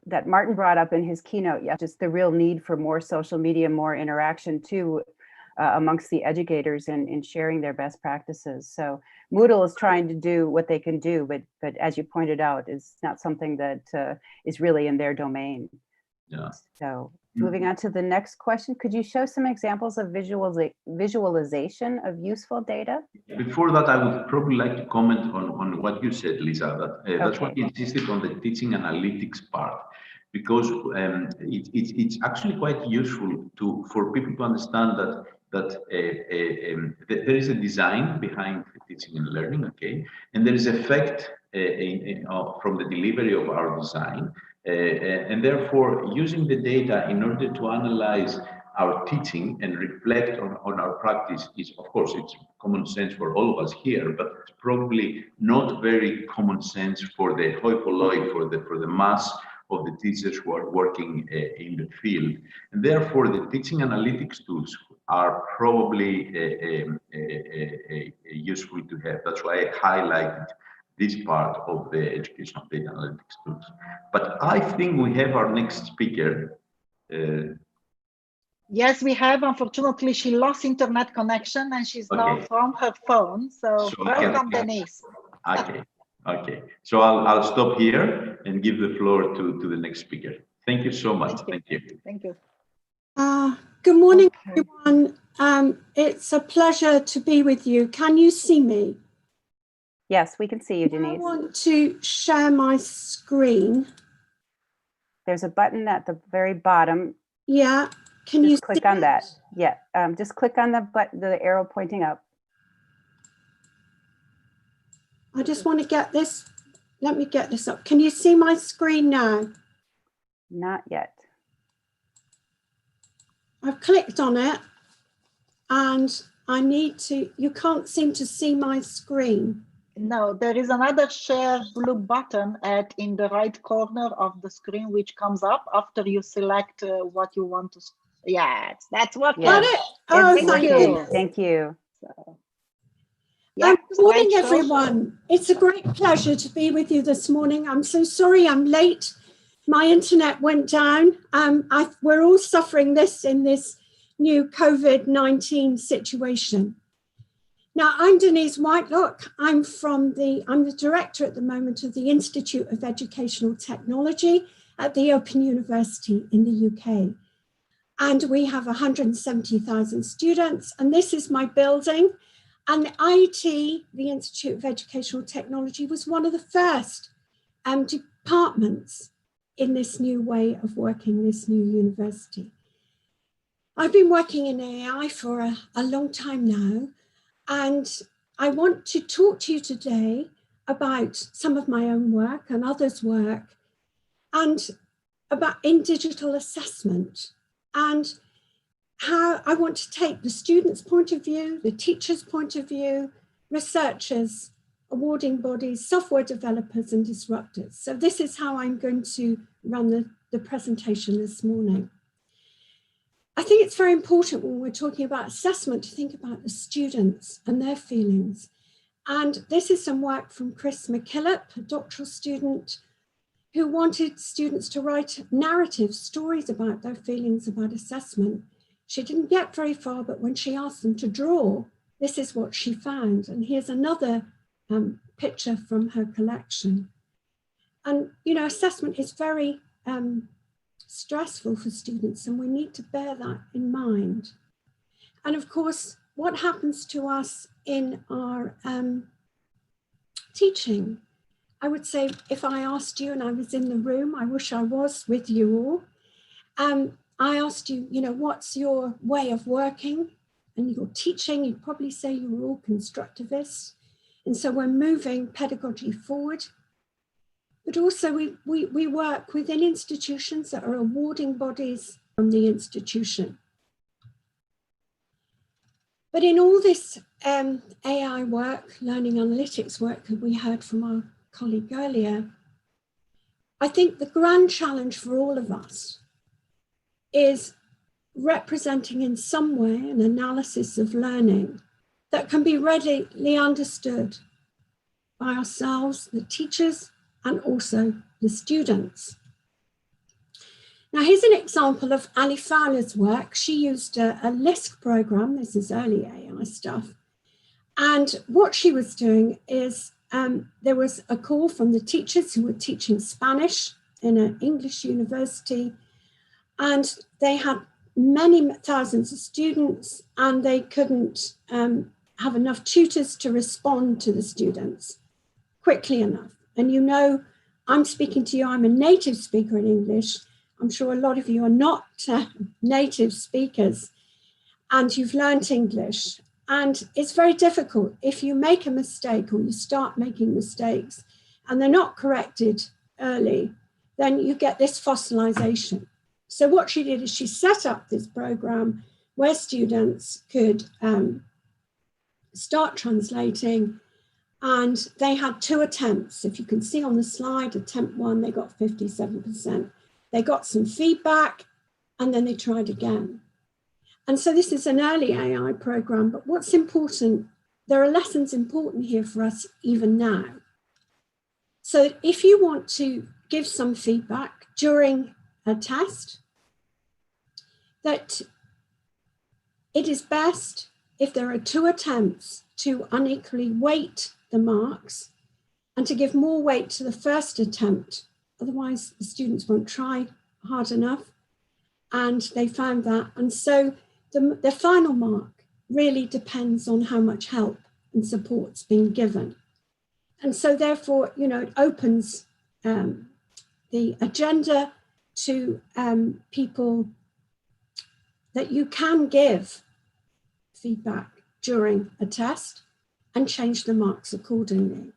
that Martin brought up in his keynote. Yeah, just the real need for more social media, more interaction too, amongst the educators in sharing their best practices. So Moodle is trying to do what they can do, but as you pointed out, it's not something that is really in their domain. Yeah. So moving on to the next question, could you show some examples of visualization of useful data? Before that, I would probably like to comment on what you said, Lisa. That's why I insisted on the teaching analytics part, because it's actually quite useful for people to understand that there is a design behind teaching and learning, okay, and there is effect from the delivery of our design. And therefore, using the data in order to analyze our teaching and reflect on our practice is, of course, it's common sense for all of us here, but it's probably not very common sense for the hoi polloi, for the mass of the teachers who are working in the field. And therefore, the teaching analytics tools are probably useful to have. That's why I highlighted this part of the educational data analytics tools. But I think we have our next speaker. Yes, we have. Unfortunately, she lost internet connection and she's now from her phone. So welcome, Denise. Okay. So I'll stop here and give the floor to the next speaker. Thank you so much. Thank you. Thank you. Good morning, everyone. It's a pleasure to be with you. Can you see me? Yes, we can see you, Denise. I want to share my screen. There's a button at the very bottom. Yeah, can you click on that? Yeah, just click on the arrow pointing up. I just want to get this. Let me get this up. Can you see my screen now? Not yet. I've clicked on it and I need to, you can't seem to see my screen. No, there is another share blue button in the right corner of the screen, which comes up after you select what you want to. Yes, that's what. Got it. Oh, thank you. Thank you. So, good morning, everyone. It's a great pleasure to be with you this morning. I'm so sorry I'm late. My internet went down. We're all suffering this in this new COVID-19 situation. Now, I'm Denise Whitelock. I'm the director at the moment of the Institute of Educational Technology at the Open University in the UK. And we have 170,000 students, and this is my building. And IT, the Institute of Educational Technology, was one of the first departments in this new way of working, this new university. I've been working in AI for a long time now. And I want to talk to you today about some of my own work and others' work, and about in digital assessment, and how I want to take the students' point of view, the teachers' point of view, researchers' awarding bodies, software developers and disruptors. So this is how I'm going to run the presentation this morning. I think it's very important when we're talking about assessment to think about the students and their feelings. And this is some work from Chris McKillop, a doctoral student who wanted students to write narrative stories about their feelings about assessment. She didn't get very far, but when she asked them to draw, this is what she found. And here's another picture from her collection. And, you know, assessment is very stressful for students, and we need to bear that in mind. And of course, what happens to us in our teaching? I would say, if I asked you and I was in the room, I wish I was with you all. I asked you, you know, what's your way of working and your teaching? You'd probably say you were all constructivists. And so we're moving pedagogy forward. But also we work within institutions that are awarding bodies from the institution. But in all this AI work, learning analytics work that we heard from our colleague earlier, I think the grand challenge for all of us is representing in some way an analysis of learning that can be readily understood by ourselves, the teachers, and also the students. Now, here's an example of Ali Fowler's work. She used a LISC program. This is early AI stuff. And what she was doing is there was a call from the teachers who were teaching Spanish in an English university, and they had many thousands of students, and they couldn't have enough tutors to respond to the students quickly enough. And you know, I'm speaking to you, I'm a native speaker in English. I'm sure a lot of you are not native speakers, and you've learnt English. And it's very difficult if you make a mistake or you start making mistakes and they're not corrected early, then you get this fossilization. So what she did is she set up this program where students could start translating, and they had 2 attempts. If you can see on the slide, attempt 1, they got 57%. They got some feedback and then they tried again. And so this is an early AI program, but what's important, there are lessons important here for us even now. So if you want to give some feedback during a test, that it is best if there are 2 attempts to unequally weight the marks and to give more weight to the first attempt. Otherwise, the students won't try hard enough, and they found that. And so the final mark really depends on how much help and support's been given. And so therefore, you know, it opens the agenda to people that you can give feedback during a test and change the marks accordingly.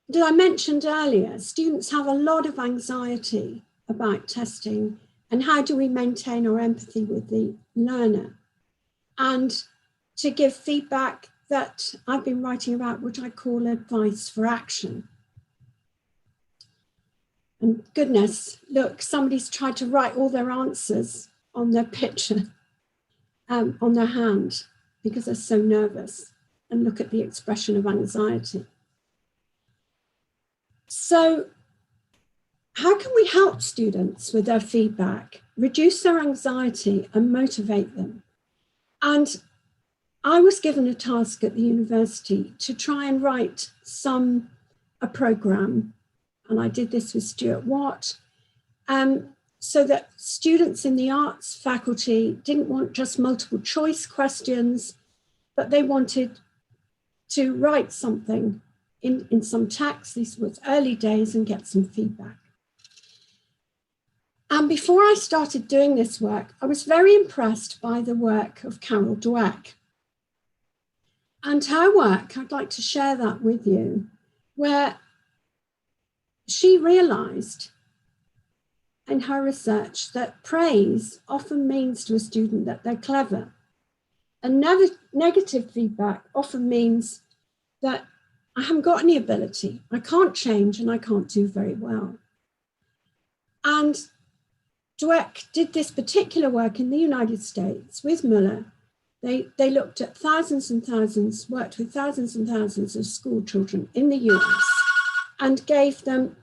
As I mentioned earlier, students have a lot of anxiety about testing and how do we maintain our empathy with the learner. And to give feedback that I've been writing about, which I call advice for action. And goodness, look, somebody's tried to write all their answers on their picture, on their hand, because they're so nervous. And look at the expression of anxiety. So how can we help students with their feedback, reduce their anxiety and motivate them? And I was given a task at the university to try and write a program, and I did this with Stuart Watt, so that students in the arts faculty didn't want just multiple choice questions, but they wanted to write something in some text. This was early days, and get some feedback. And before I started doing this work, I was very impressed by the work of Carol Dweck. And her work, I'd like to share that with you, where she realized in her research that praise often means to a student that they're clever. And negative feedback often means that haven't got any ability. I can't change and I can't do very well. And Dweck did this particular work in the United States with Muller. They looked at thousands and thousands, worked with thousands and thousands of school children in the US and gave them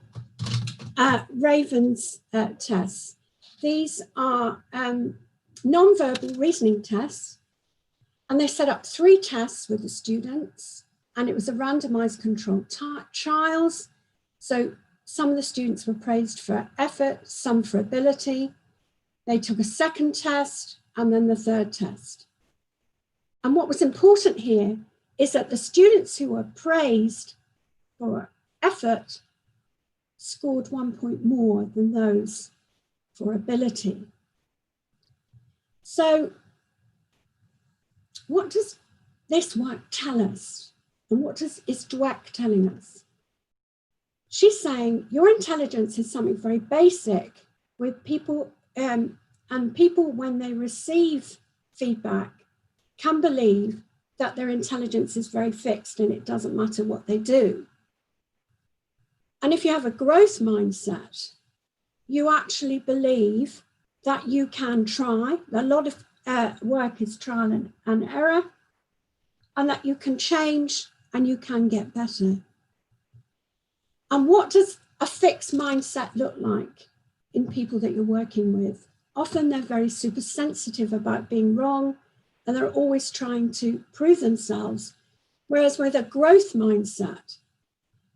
Raven's tests. These are non-verbal reasoning tests, and they set up 3 tests with the students, and it was a randomized controlled trials. So some of the students were praised for effort, some for ability. They took a second test and then the third test. And what was important here is that the students who were praised for effort scored 1 point more than those for ability. So what does this work tell us? And what is Dweck telling us? She's saying your intelligence is something very basic with people, and people, when they receive feedback, can believe that their intelligence is very fixed and it doesn't matter what they do. And if you have a growth mindset, you actually believe that you can try. A lot of work is trial and error, and that you can change and you can get better. And what does a fixed mindset look like in people that you're working with? Often they're very super sensitive about being wrong, and they're always trying to prove themselves. Whereas with a growth mindset,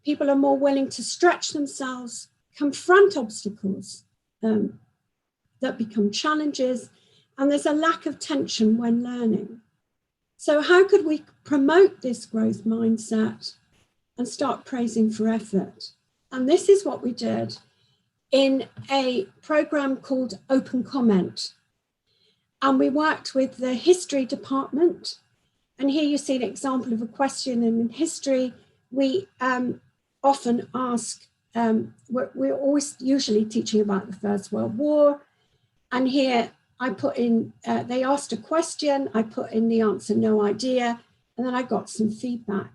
people are more willing to stretch themselves, confront obstacles that become challenges, and there's a lack of tension when learning. So how could we promote this growth mindset and start praising for effort? And this is what we did in a program called Open Comment. And we worked with the history department. And here you see an example of a question. And in history, we often ask, we're always usually teaching about the First World War. And here I put in, they asked a question, I put in the answer, no idea, and then I got some feedback.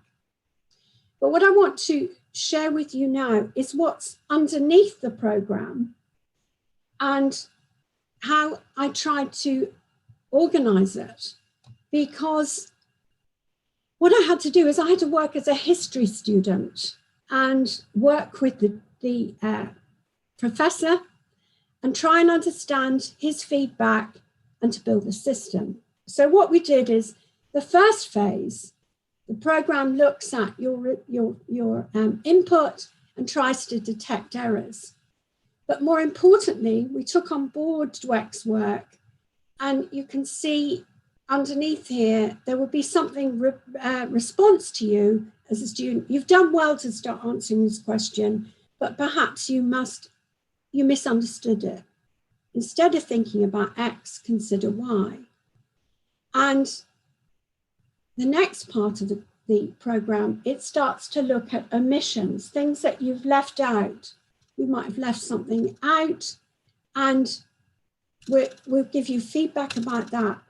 But what I want to share with you now is what's underneath the program and how I tried to organize it. Because what I had to do is I had to work as a history student and work with the professor and try and understand his feedback and to build a system. So what we did is the first phase, the program looks at your input and tries to detect errors. But more importantly, we took on board Dweck's work, and you can see underneath here, there will be something response to you as a student. You've done well to start answering this question, but perhaps you misunderstood it. Instead of thinking about X, consider Y. And the next part of the program, it starts to look at omissions, things that you've left out. You might have left something out, and we'll give you feedback about that.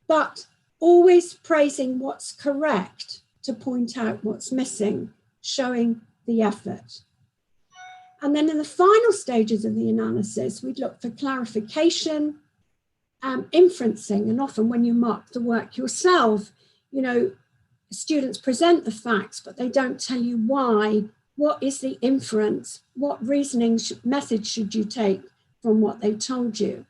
But always praising what's correct to point out what's missing, showing the effort. And then in the final stages of the analysis, we'd look for clarification, inferencing, and often when you mark the work yourself, you know, students present the facts, but they don't tell you why. What is the inference? What reasoning message should you take from what they told you?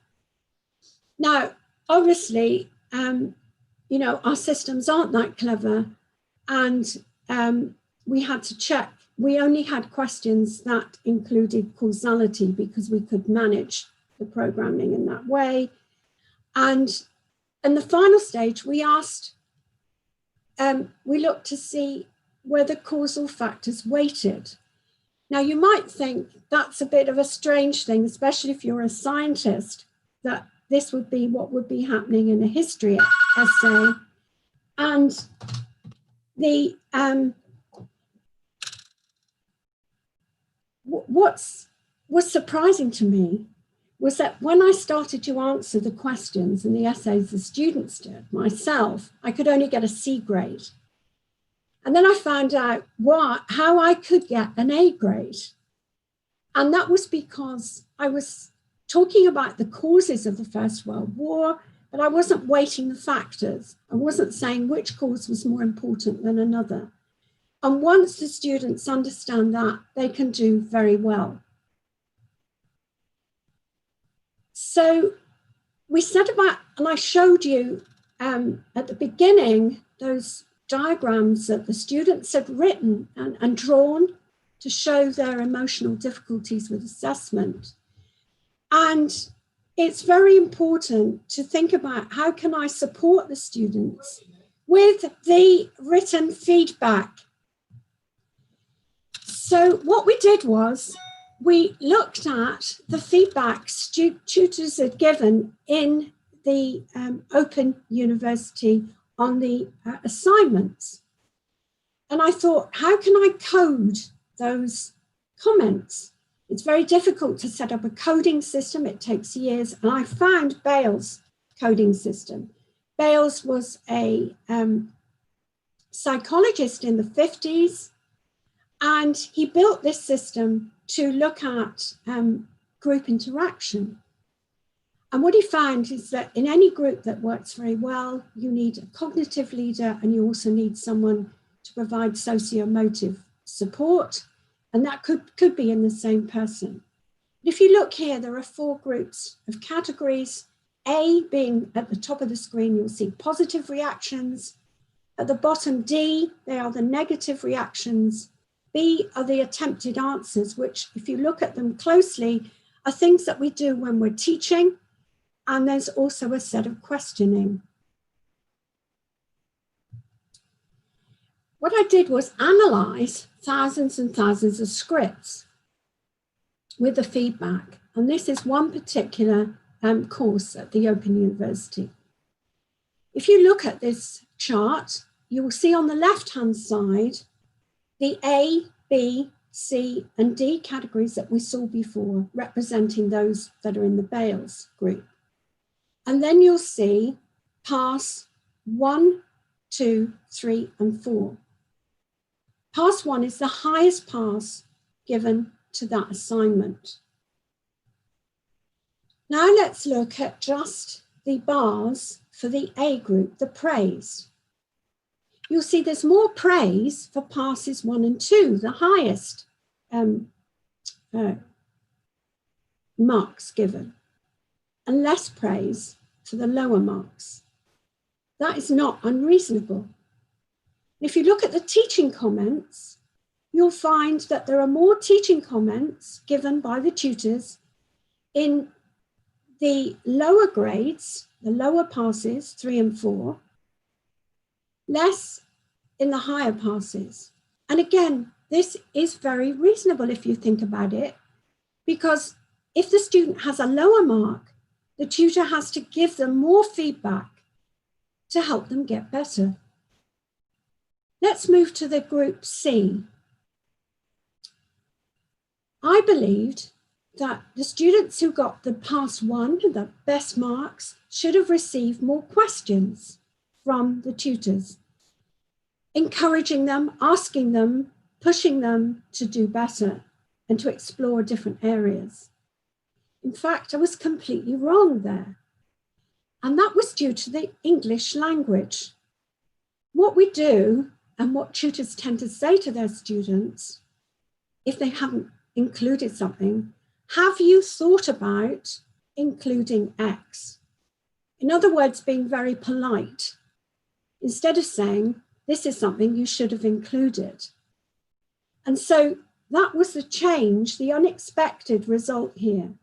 Now, obviously, you know, our systems aren't that clever, and we had to check. We only had questions that included causality because we could manage the programming in that way. And in the final stage, we asked, we looked to see whether causal factors weighted. Now, you might think that's a bit of a strange thing, especially if you're a scientist, that this would be what would be happening in a history essay. And the what's surprising to me was that when I started to answer the questions and the essays the students did myself, I could only get a C grade. And then I found out how I could get an A grade. And that was because I was talking about the causes of the First World War, but I wasn't weighting the factors. I wasn't saying which cause was more important than another. And once the students understand that, they can do very well. So we set about, and I showed you at the beginning, those diagrams that the students had written and drawn to show their emotional difficulties with assessment. And it's very important to think about how can I support the students with the written feedback. So what we did was we looked at the feedback tutors had given in the Open University on the assignments. And I thought, how can I code those comments? It's very difficult to set up a coding system. It takes years. And I found Bale's coding system. Bales was a psychologist in the 50s, and he built this system to look at group interaction. And what he found is that in any group that works very well, you need a cognitive leader, and you also need someone to provide socio-emotive support. And that could be in the same person. If you look here, there are 4 groups of categories. A being at the top of the screen, you'll see positive reactions. At the bottom, D, they are the negative reactions. B are the attempted answers, which if you look at them closely, are things that we do when we're teaching. And there's also a set of questioning. What I did was analyze thousands and thousands of scripts with the feedback. And this is one particular course at the Open University. If you look at this chart, you will see on the left-hand side, the A, B, C, and D categories that we saw before, representing those that are in the Bales group. And then you'll see pass 1, 2, 3, and 4. Pass 1 is the highest pass given to that assignment. Now let's look at just the bars for the A group, the praise. You'll see there's more praise for passes 1 and 2, the highest marks given, and less praise for the lower marks. That is not unreasonable. If you look at the teaching comments, you'll find that there are more teaching comments given by the tutors in the lower grades, the lower passes, 3 and 4, less in the higher passes. And again, this is very reasonable if you think about it, because if the student has a lower mark, the tutor has to give them more feedback to help them get better. Let's move to the group C. I believed that the students who got the pass 1, the best marks, should have received more questions from the tutors, encouraging them, asking them, pushing them to do better and to explore different areas. In fact, I was completely wrong there. And that was due to the English language. What we do and what tutors tend to say to their students, if they haven't included something, have you thought about including X? In other words, being very polite, instead of saying, this is something you should have included. And so that was the change, the unexpected result here.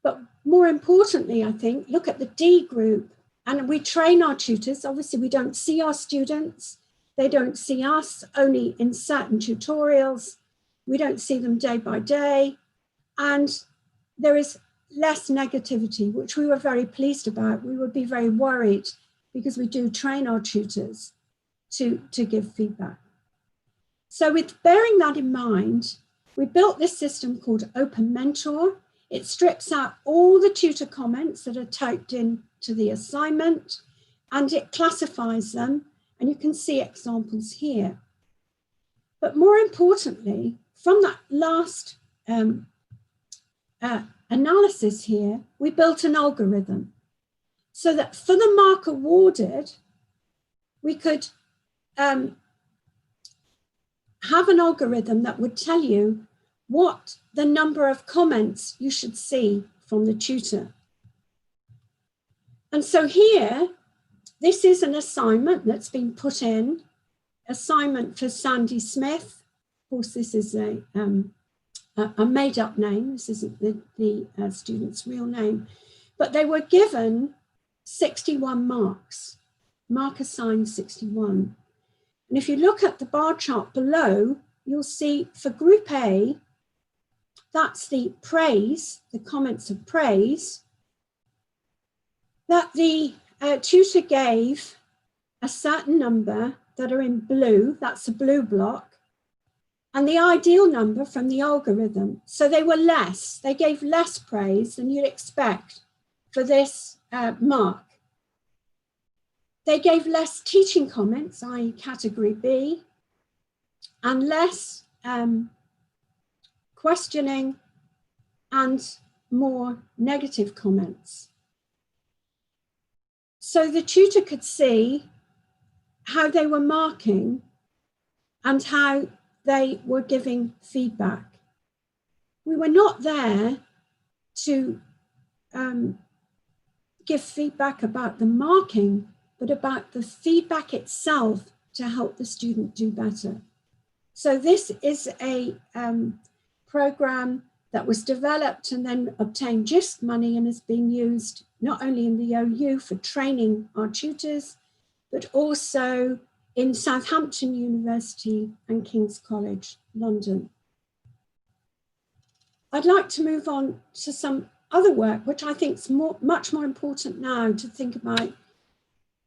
But more importantly, I think, look at the D group, and we train our tutors. Obviously, we don't see our students. They don't see us, only in certain tutorials. We don't see them day by day. And there is less negativity, which we were very pleased about. We would be very worried because we do train our tutors to give feedback. So with bearing that in mind, we built this system called Open Mentor. It strips out all the tutor comments that are typed in to the assignment, and it classifies them. And you can see examples here. But more importantly, from that last analysis here, we built an algorithm so that for the mark awarded, we could have an algorithm that would tell you what the number of comments you should see from the tutor. And so here, this is an assignment that's been put in, assignment for Sandy Smith. Of course, this is a made-up name. This isn't the student's real name. But they were given 61 marks, mark assigned 61. And if you look at the bar chart below, you'll see for Group A, that's the praise, the comments of praise, that the tutor gave a certain number that are in blue, that's a blue block, and the ideal number from the algorithm. So they were less, they gave less praise than you'd expect for this mark. They gave less teaching comments, i.e. category B, and less questioning and more negative comments. So the tutor could see how they were marking and how they were giving feedback. We were not there to give feedback about the marking, but about the feedback itself to help the student do better. So this is a program that was developed and then obtained GIST money and is being used not only in the OU for training our tutors, but also in Southampton University and King's College, London. I'd like to move on to some other work, which I think is much more important now to think about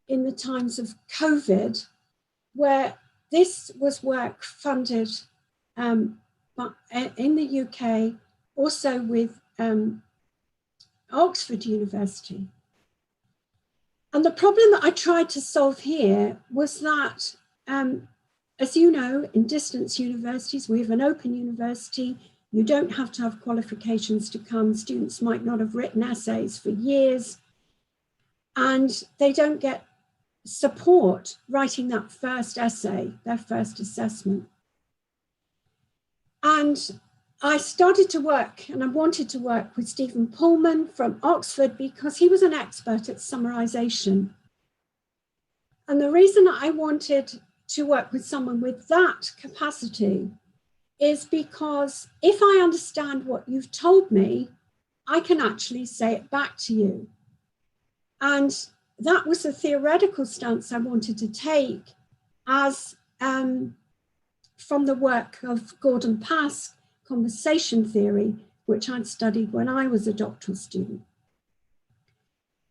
in the times of COVID, where this was work funded but in the UK, also with Oxford University. And the problem that I tried to solve here was that, as you know, in distance universities, we have an open university. You don't have to have qualifications to come. Students might not have written essays for years, and they don't get support writing that first essay, their first assessment. And I started to work, and I wanted to work with Stephen Pullman from Oxford because he was an expert at summarization. And the reason I wanted to work with someone with that capacity is because if I understand what you've told me, I can actually say it back to you. And that was a theoretical stance I wanted to take as from the work of Gordon Pask, conversation theory, which I'd studied when I was a doctoral student.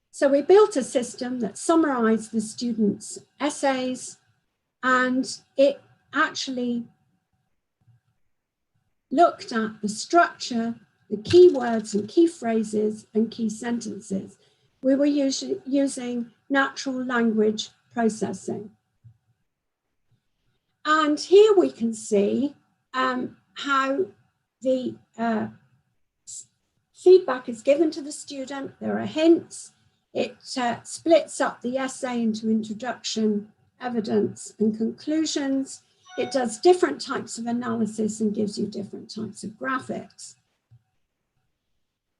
So we built a system that summarized the students' essays, and it actually looked at the structure, the key words and key phrases and key sentences. We were using natural language processing. And here we can see how the feedback is given to the student. There are hints. It splits up the essay into introduction, evidence, and conclusions. It does different types of analysis and gives you different types of graphics.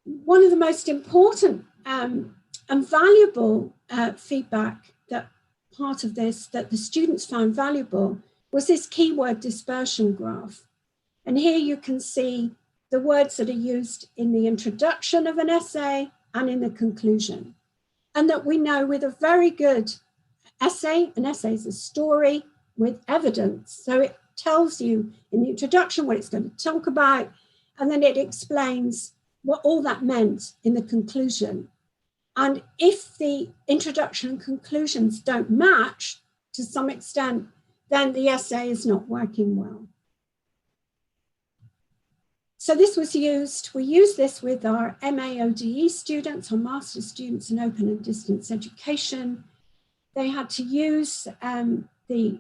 One of the most important and valuable feedback that part of this that the students found valuable was this keyword dispersion graph. And here you can see the words that are used in the introduction of an essay and in the conclusion. And that we know with a very good essay, an essay is a story with evidence. So it tells you in the introduction what it's going to talk about, and then it explains what all that meant in the conclusion. And if the introduction and conclusions don't match to some extent, then the essay is not working well. So this was used, we used this with our MAODE students, or master's students in open and distance education. They had to use the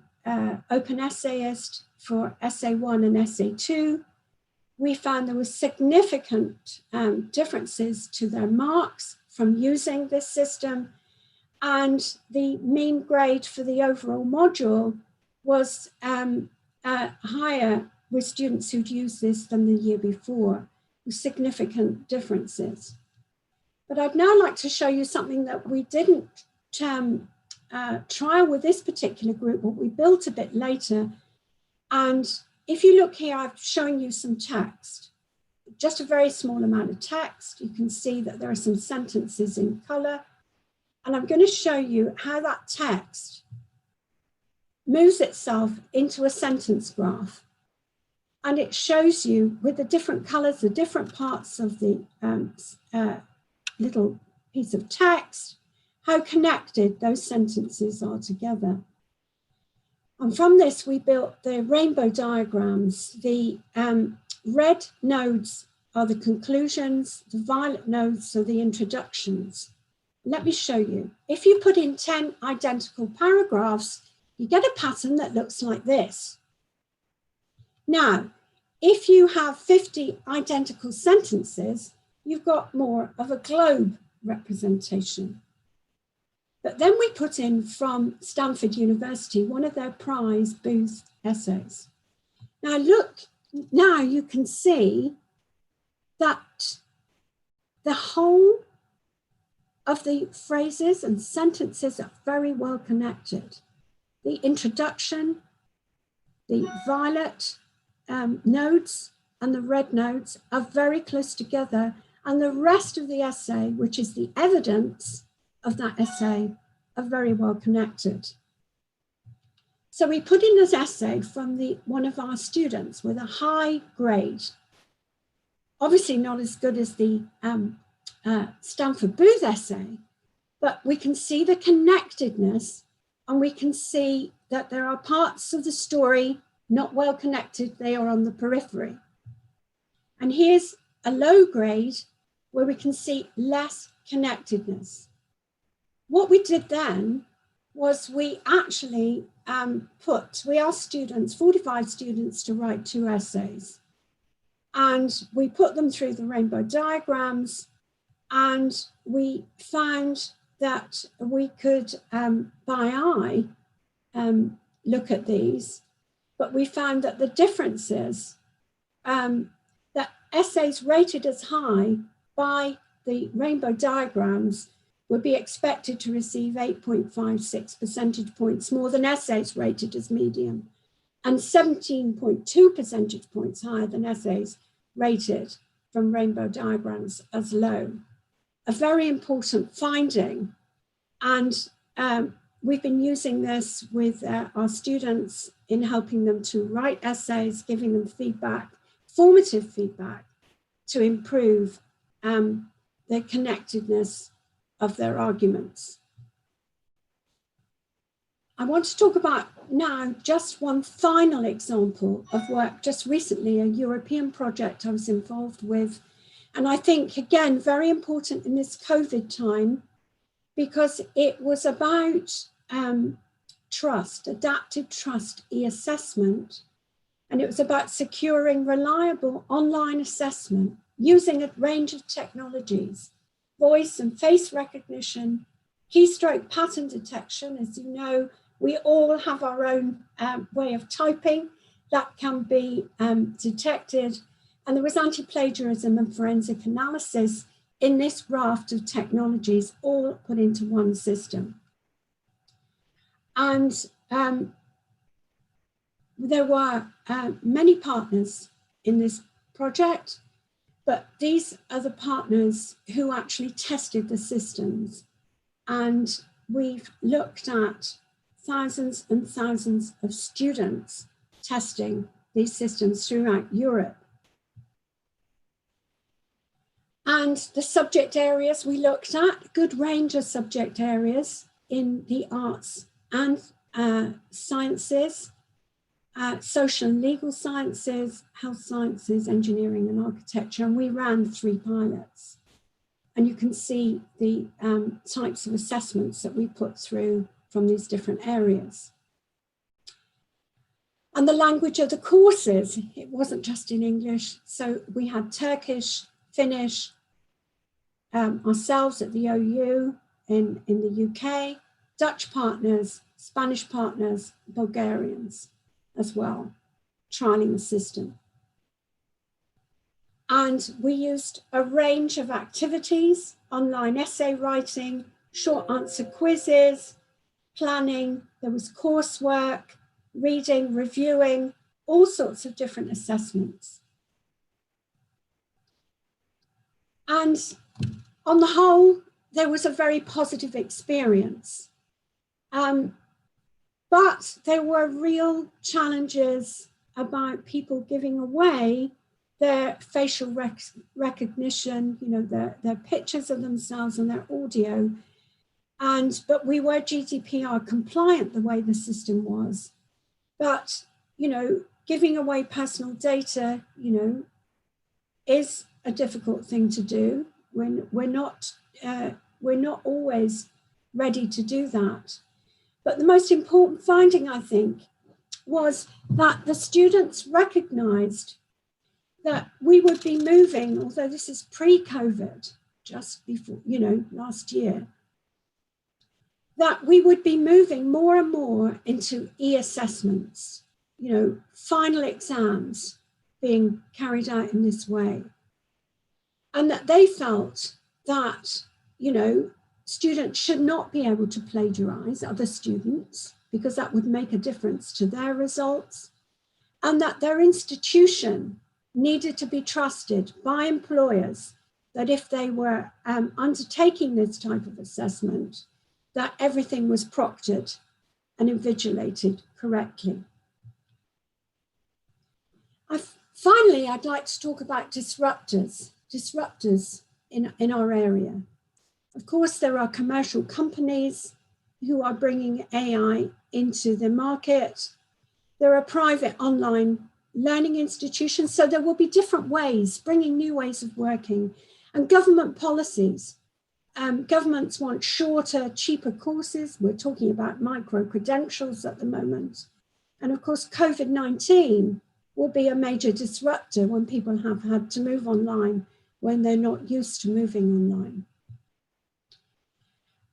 open essayist for Essay 1 and Essay 2. We found there were significant differences to their marks from using this system, and the mean grade for the overall module was higher with students who'd used this than the year before, with significant differences. But I'd now like to show you something that we didn't trial with this particular group, but we built a bit later. And if you look here, I'm showing you some text, just a very small amount of text. You can see that there are some sentences in color. And I'm going to show you how that text moves itself into a sentence graph. And it shows you with the different colors, the different parts of the little piece of text, how connected those sentences are together. And from this, we built the rainbow diagrams. The red nodes are the conclusions, the violet nodes are the introductions. Let me show you. If you put in 10 identical paragraphs, you get a pattern that looks like this. Now, if you have 50 identical sentences, you've got more of a globe representation. But then we put in from Stanford University, one of their prize booth essays. Now look, now you can see that the whole of the phrases and sentences are very well connected. The introduction, the violet nodes and the red nodes are very close together, and the rest of the essay, which is the evidence of that essay, are very well connected. So we put in this essay from one of our students with a high grade, obviously not as good as the Stanford Booth essay, but we can see the connectedness, and we can see that there are parts of the story not well connected, they are on the periphery. And here's a low grade where we can see less connectedness. What we did then was we actually we asked students, 45 students, to write 2 essays. And we put them through the rainbow diagrams, and we found that we could, by eye, look at these, but we found that the differences, that essays rated as high by the rainbow diagrams would be expected to receive 8.56 percentage points more than essays rated as medium, and 17.2 percentage points higher than essays rated from rainbow diagrams as low. A very important finding. And we've been using this with our students in helping them to write essays, giving them feedback, formative feedback, to improve the connectedness of their arguments. I want to talk about now just one final example of work just recently, a European project I was involved with. And I think, again, very important in this COVID time, because it was about trust, adaptive trust e-assessment. And it was about securing reliable online assessment using a range of technologies, voice and face recognition, keystroke pattern detection. As you know, we all have our own way of typing that can be detected. And there was anti-plagiarism and forensic analysis in this raft of technologies, all put into one system. And there were many partners in this project, but these are the partners who actually tested the systems. And we've looked at thousands and thousands of students testing these systems throughout Europe. And the subject areas we looked at, a good range of subject areas in the arts and sciences, social and legal sciences, health sciences, engineering and architecture. And we ran 3 pilots. And you can see the types of assessments that we put through from these different areas. And the language of the courses, it wasn't just in English. So we had Turkish, Finnish, ourselves at the OU in the UK, Dutch partners, Spanish partners, Bulgarians as well, trialing the system. And we used a range of activities, online essay writing, short answer quizzes, planning, there was coursework, reading, reviewing, all sorts of different assessments. And on the whole, there was a very positive experience. But there were real challenges about people giving away their facial recognition, you know, their pictures of themselves and their audio. But we were GDPR compliant the way the system was. But, you know, giving away personal data, you know, is a difficult thing to do when we're not always ready to do that. But the most important finding, I think, was that the students recognized that we would be moving, although this is pre-COVID, just before, you know, last year, that we would be moving more and more into e-assessments, you know, final exams being carried out in this way. And that they felt that, you know, students should not be able to plagiarize other students because that would make a difference to their results, and that their institution needed to be trusted by employers that if they were undertaking this type of assessment, that everything was proctored and invigilated correctly. Finally, I'd like to talk about disruptors in our area. Of course, there are commercial companies who are bringing AI into the market. There are private online learning institutions. So there will be different ways, bringing new ways of working, and government policies. Governments want shorter, cheaper courses. We're talking about micro-credentials at the moment. And of course, COVID-19 will be a major disruptor when people have had to move online when they're not used to moving online.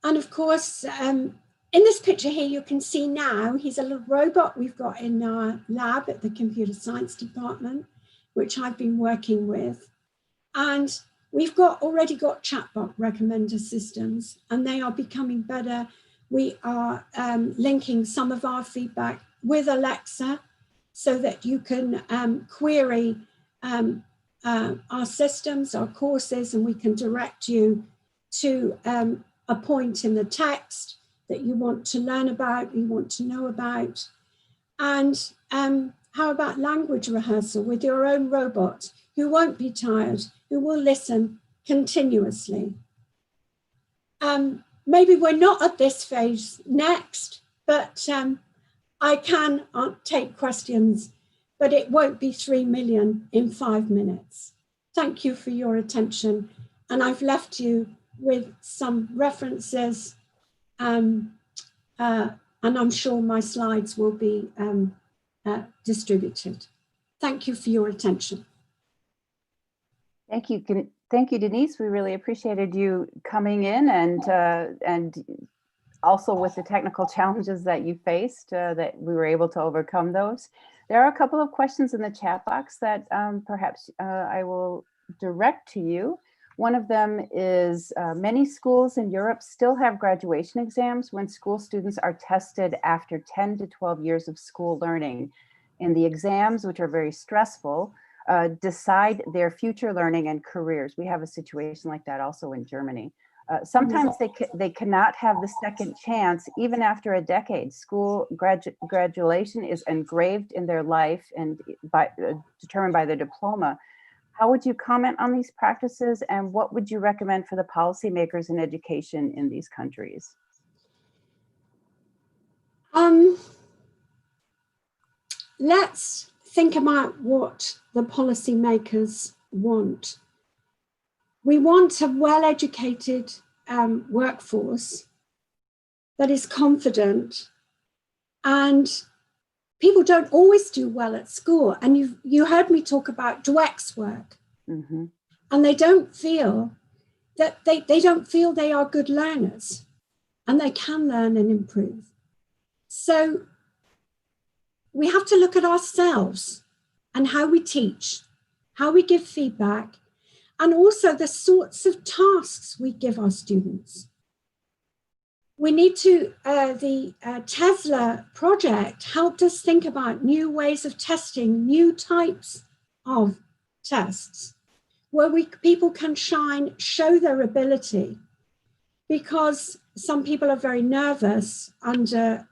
And of course, in this picture here, you can see now, he's a little robot we've got in our lab at the computer science department, which I've been working with. And we've already got chatbot recommender systems, and they are becoming better. We are linking some of our feedback with Alexa so that you can query our systems, our courses, and we can direct you to a point in the text that you want to learn about, you want to know about. And how about language rehearsal with your own robot who won't be tired, who will listen continuously? Maybe we're not at this phase next, but I can take questions, but it won't be 3 million in 5 minutes. Thank you for your attention. And I've left you with some references, and I'm sure my slides will be distributed. Thank you for your attention. Thank you, Denise. We really appreciated you coming in and also with the technical challenges that you faced, that we were able to overcome those. There are a couple of questions in the chat box that perhaps I will direct to you. One of them is many schools in Europe still have graduation exams when school students are tested after 10 to 12 years of school learning. And the exams, which are very stressful, decide their future learning and careers. We have a situation like that also in Germany. Sometimes they cannot have the second chance even after a decade. School graduation is engraved in their life and determined by their diploma. How would you comment on these practices, and what would you recommend for the policymakers in education in these countries? Let's think about what the policymakers want. We want a well-educated workforce that is confident and people don't always do well at school. And you heard me talk about Dweck's work. Mm-hmm. And they don't feel that they don't feel they are good learners, and they can learn and improve. So we have to look at ourselves and how we teach, how we give feedback, and also the sorts of tasks we give our students. We need to, the Tesla project helped us think about new ways of testing, new types of tests, where people can shine, show their ability, because some people are very nervous under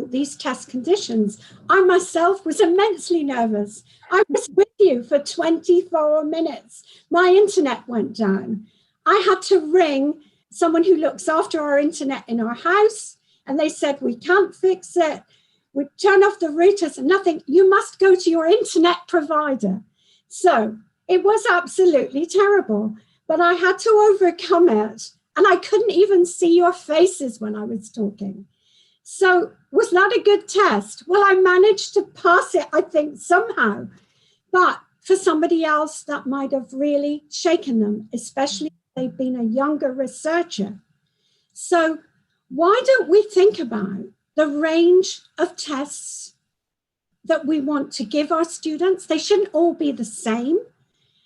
these test conditions. I myself was immensely nervous. I was with you for 24 minutes. My internet went down. I had to ring someone who looks after our internet in our house, and they said, we can't fix it. We turn off the routers and nothing. You must go to your internet provider. So it was absolutely terrible, but I had to overcome it. And I couldn't even see your faces when I was talking. So was that a good test? Well, I managed to pass it, I think, somehow. But for somebody else, that might have really shaken them, especially if they've been a younger researcher. So why don't we think about the range of tests that we want to give our students? They shouldn't all be the same,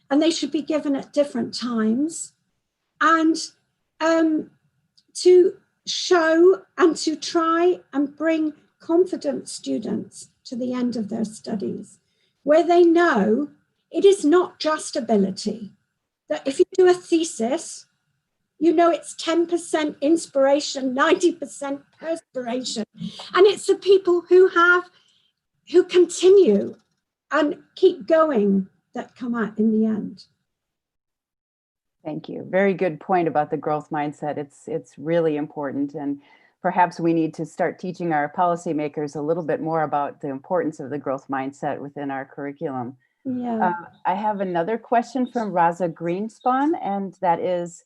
and they should be given at different times. And to show and to try and bring confident students to the end of their studies, where they know it is not just ability, that if you do a thesis, you know it's 10% inspiration, 90% perspiration. And it's the people who continue and keep going that come out in the end. Thank you. Very good point about the growth mindset. It's really important, and perhaps we need to start teaching our policymakers a little bit more about the importance of the growth mindset within our curriculum. Yeah. I have another question from Raza Greenspan, and that is,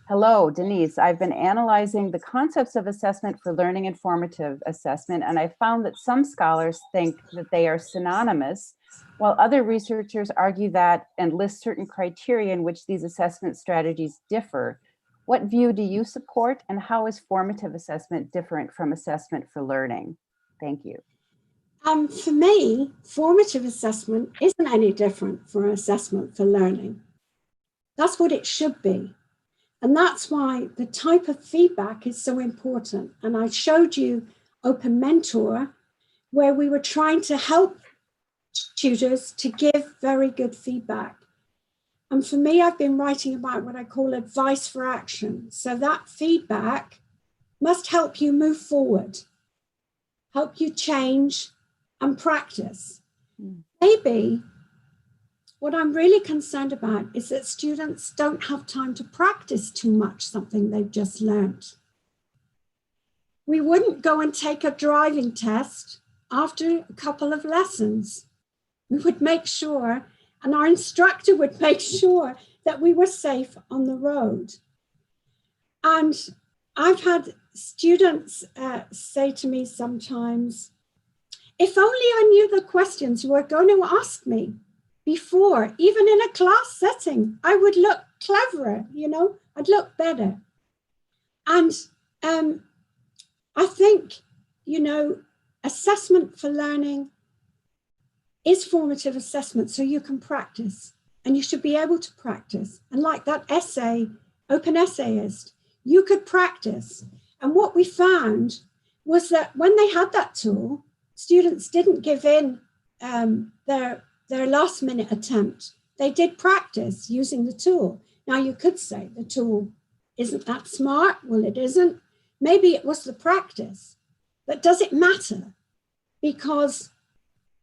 hello, Denise. I've been analyzing the concepts of assessment for learning and formative assessment, and I found that some scholars think that they are synonymous, while other researchers argue that and list certain criteria in which these assessment strategies differ. What view do you support, and how is formative assessment different from assessment for learning? Thank you. For me, formative assessment isn't any different from assessment for learning. That's what it should be. And that's why the type of feedback is so important. And I showed you Open Mentor, where we were trying to help tutors to give very good feedback. And for me, I've been writing about what I call advice for action. So that feedback must help you move forward, help you change and practice. Maybe what I'm really concerned about is that students don't have time to practice too much something they've just learned. We wouldn't go and take a driving test after a couple of lessons. We would make sure, and our instructor would make sure, that we were safe on the road. And I've had students say to me sometimes, if only I knew the questions you were going to ask me before, even in a class setting, I would look cleverer, you know, I'd look better. And I think, you know, assessment for learning is formative assessment, so you can practice, and you should be able to practice. And like that essay, Open Essayist, you could practice. And what we found was that when they had that tool, students didn't give in their last minute attempt. They did practice using the tool. Now you could say the tool isn't that smart. Well, it isn't. Maybe it was the practice, but does it matter? Because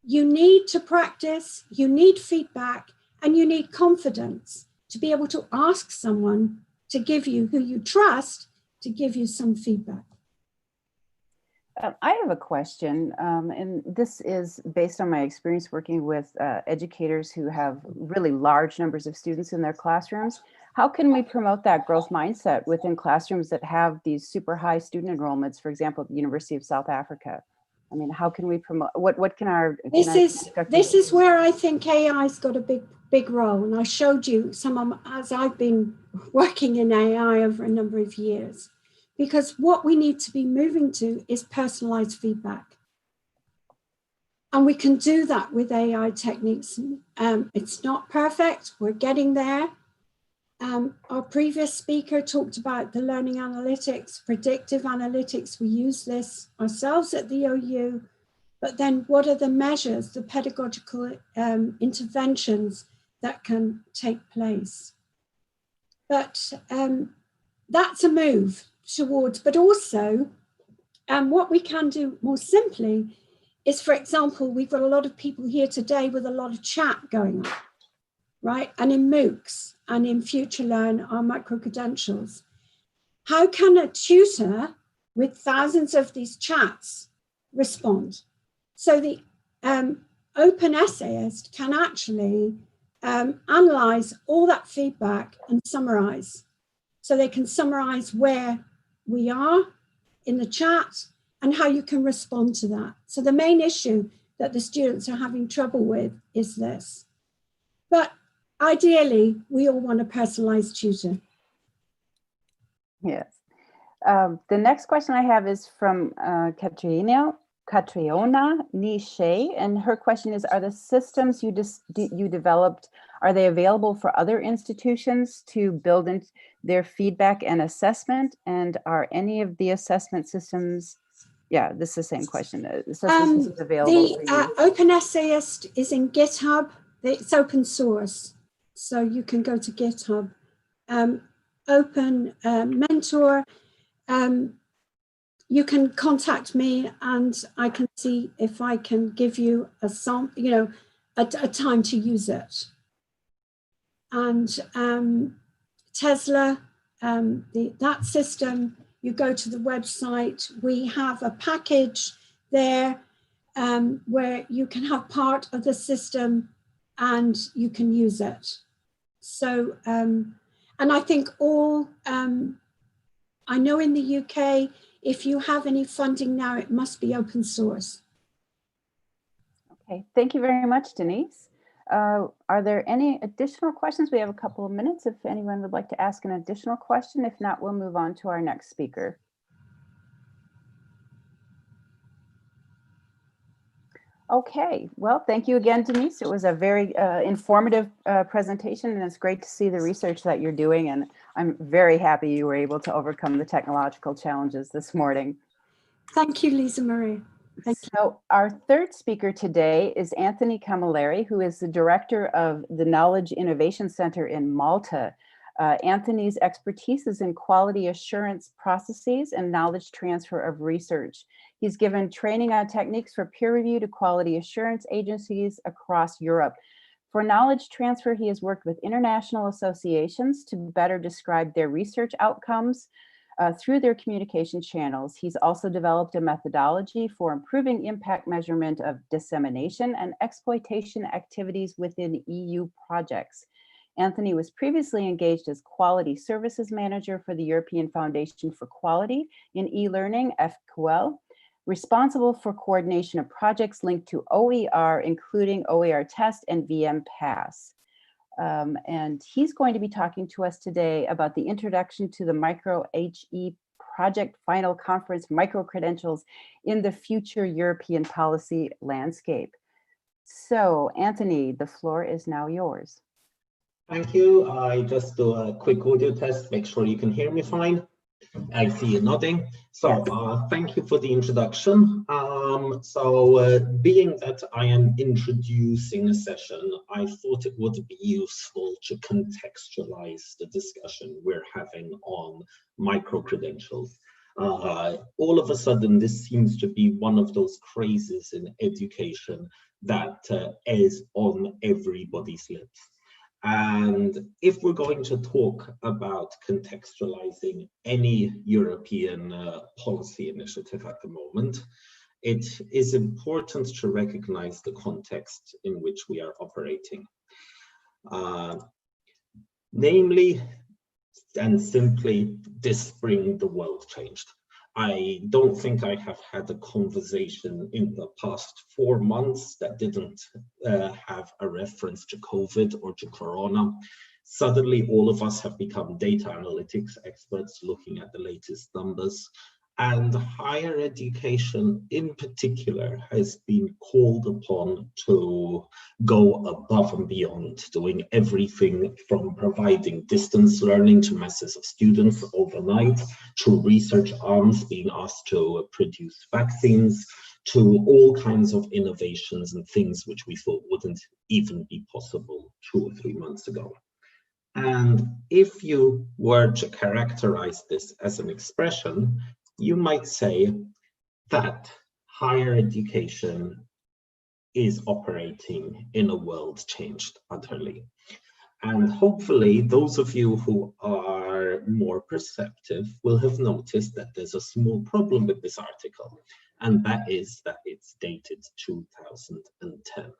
you need to practice, you need feedback, and you need confidence to be able to ask someone to give you, who you trust, to give you some feedback. I have a question, and this is based on my experience working with educators who have really large numbers of students in their classrooms. How can we promote that growth mindset within classrooms that have these super high student enrollments, for example, at the University of South Africa? I mean, how can we promote, what can our— This is where I think AI's got a big role. And I showed you as I've been working in AI over a number of years, because what we need to be moving to is personalized feedback. And we can do that with AI techniques. It's not perfect, we're getting there. Our previous speaker talked about the learning analytics, predictive analytics. We use this ourselves at the OU, but then what are the measures, the pedagogical interventions that can take place? But that's a move towards, but also what we can do more simply is, for example, we've got a lot of people here today with a lot of chat going on, right? And in MOOCs and in FutureLearn, our micro-credentials. How can a tutor with thousands of these chats respond? So the open essayist can actually analyze all that feedback and summarize. So they can summarize where we are in the chat and how you can respond to that. So the main issue that the students are having trouble with is this. But ideally, we all want a personalized tutor. Yes. The next question I have is from Catriona Niche, and her question is, are the systems you developed, are they available for other institutions to build in their feedback and assessment? And are any of the assessment systems, yeah, this is the same question, assessment systems available for you? The Open Essayist is in GitHub. It's open source, so you can go to GitHub. Open Mentor, you can contact me and I can see if I can give you a sample, a time to use it. And Tesla, that system, you go to the website, we have a package there where you can have part of the system and you can use it. So, and I think I know in the UK, if you have any funding now, it must be open source. Okay, thank you very much, Denise. Are there any additional questions? We have a couple of minutes if anyone would like to ask an additional question. If not, we'll move on to our next speaker. Okay, well, thank you again, Denise. It was a very informative presentation, and it's great to see the research that you're doing, and I'm very happy you were able to overcome the technological challenges this morning. Thank you, Lisa Marie. So our third speaker today is Anthony Camilleri, who is the director of the Knowledge Innovation Center in Malta. Anthony's expertise is in quality assurance processes and knowledge transfer of research. He's given training on techniques for peer review to quality assurance agencies across Europe. For knowledge transfer, he has worked with international associations to better describe their research outcomes through their communication channels. He's also developed a methodology for improving impact measurement of dissemination and exploitation activities within EU projects. Anthony was previously engaged as Quality Services Manager for the European Foundation for Quality in e-learning, FQL, responsible for coordination of projects linked to OER, including OER Test and VM Pass. And he's going to be talking to us today about the introduction to the Micro HE Project Final Conference micro-credentials in the future European policy landscape. So, Anthony, the floor is now yours. Thank you. I just do a quick audio test, make sure you can hear me fine. I see you nodding. So thank you for the introduction. Being that I am introducing a session, I thought it would be useful to contextualize the discussion we're having on micro-credentials. All of a sudden, this seems to be one of those crazes in education that is on everybody's lips. And if we're going to talk about contextualizing any European policy initiative at the moment, it is important to recognize the context in which we are operating. Namely and simply, this spring the world changed. I don't think I have had a conversation in the past 4 months that didn't have a reference to COVID or to Corona. Suddenly, all of us have become data analytics experts looking at the latest numbers. And higher education in particular has been called upon to go above and beyond, doing everything from providing distance learning to masses of students overnight, to research arms being asked to produce vaccines, to all kinds of innovations and things which we thought wouldn't even be possible 2 or 3 months ago. And if you were to characterize this as an expression, you might say that higher education is operating in a world changed utterly. And hopefully those of you who are more perceptive will have noticed that there's a small problem with this article, and that is that it's dated 2010.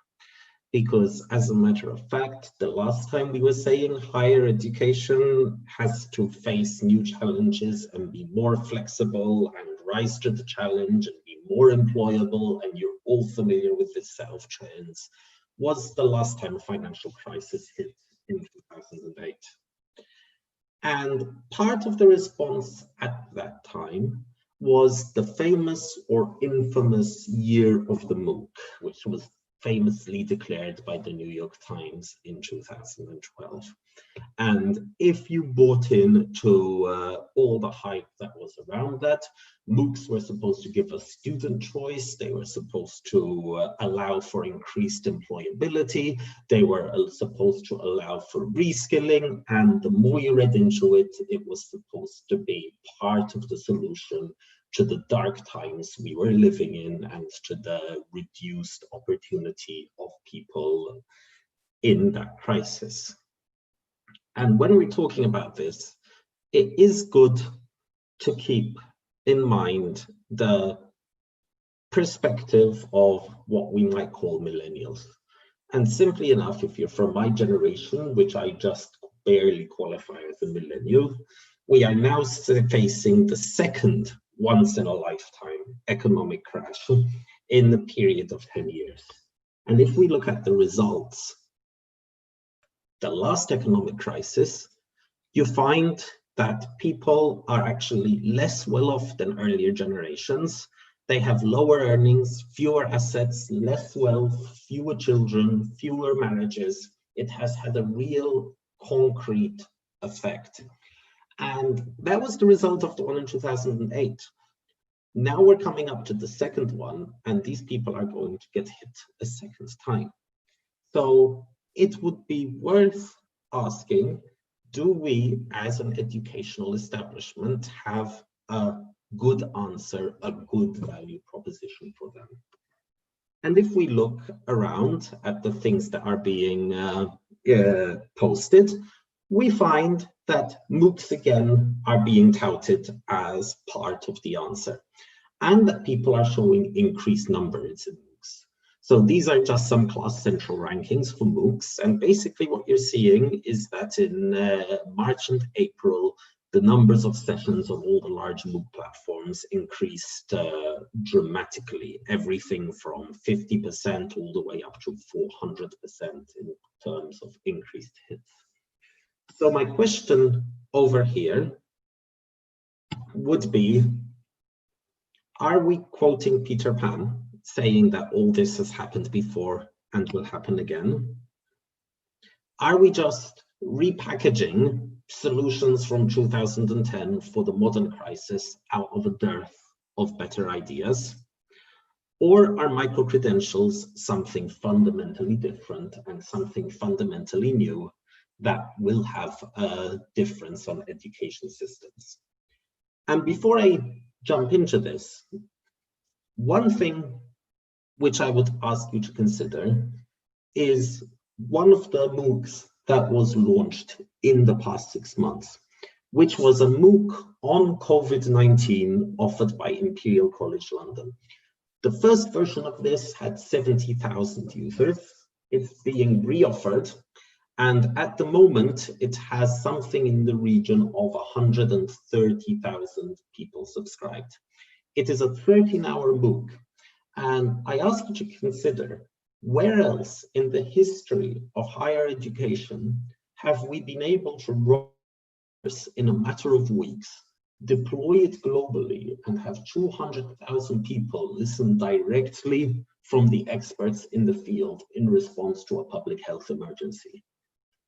Because as a matter of fact, the last time we were saying higher education has to face new challenges and be more flexible and rise to the challenge and be more employable, and you're all familiar with this set of trends, was the last time a financial crisis hit in 2008. And part of the response at that time was the famous or infamous year of the MOOC, which was famously declared by the New York Times in 2012. And if you bought into all the hype that was around that, MOOCs were supposed to give us student choice, they were supposed to allow for increased employability, they were supposed to allow for reskilling, and the more you read into it, it was supposed to be part of the solution to the dark times we were living in and to the reduced opportunity of people in that crisis. And when we're talking about this, it is good to keep in mind the perspective of what we might call millennials. And simply enough, if you're from my generation, which I just barely qualify as a millennial, we are now facing the second once-in-a-lifetime economic crash in the period of 10 years. And if we look at the results, the last economic crisis, you find that people are actually less well-off than earlier generations. They have lower earnings, fewer assets, less wealth, fewer children, fewer marriages. It has had a real concrete effect. And that was the result of the one in 2008. Now we're coming up to the second one, and these people are going to get hit a second time. So it would be worth asking, do we as an educational establishment have a good answer, a good value proposition for them? And if we look around at the things that are being posted, we find that MOOCs again are being touted as part of the answer, and that people are showing increased numbers in MOOCs. So these are just some class central rankings for MOOCs, and basically what you're seeing is that in March and April, the numbers of sessions on all the large MOOC platforms increased dramatically, everything from 50% all the way up to 400% in terms of increased hits. So my question over here would be, are we quoting Peter Pan, saying that all this has happened before and will happen again? Are we just repackaging solutions from 2010 for the modern crisis out of a dearth of better ideas? Or are micro-credentials something fundamentally different and something fundamentally new that will have a difference on education systems? And before I jump into this, one thing which I would ask you to consider is one of the MOOCs that was launched in the past 6 months, which was a MOOC on COVID-19 offered by Imperial College London. The first version of this had 70,000 users. It's being reoffered, And at the moment, it has something in the region of 130,000 people subscribed. It is a 13-hour MOOC. And I ask you to consider, where else in the history of higher education have we been able to run this in a matter of weeks, deploy it globally, and have 200,000 people listen directly from the experts in the field in response to a public health emergency?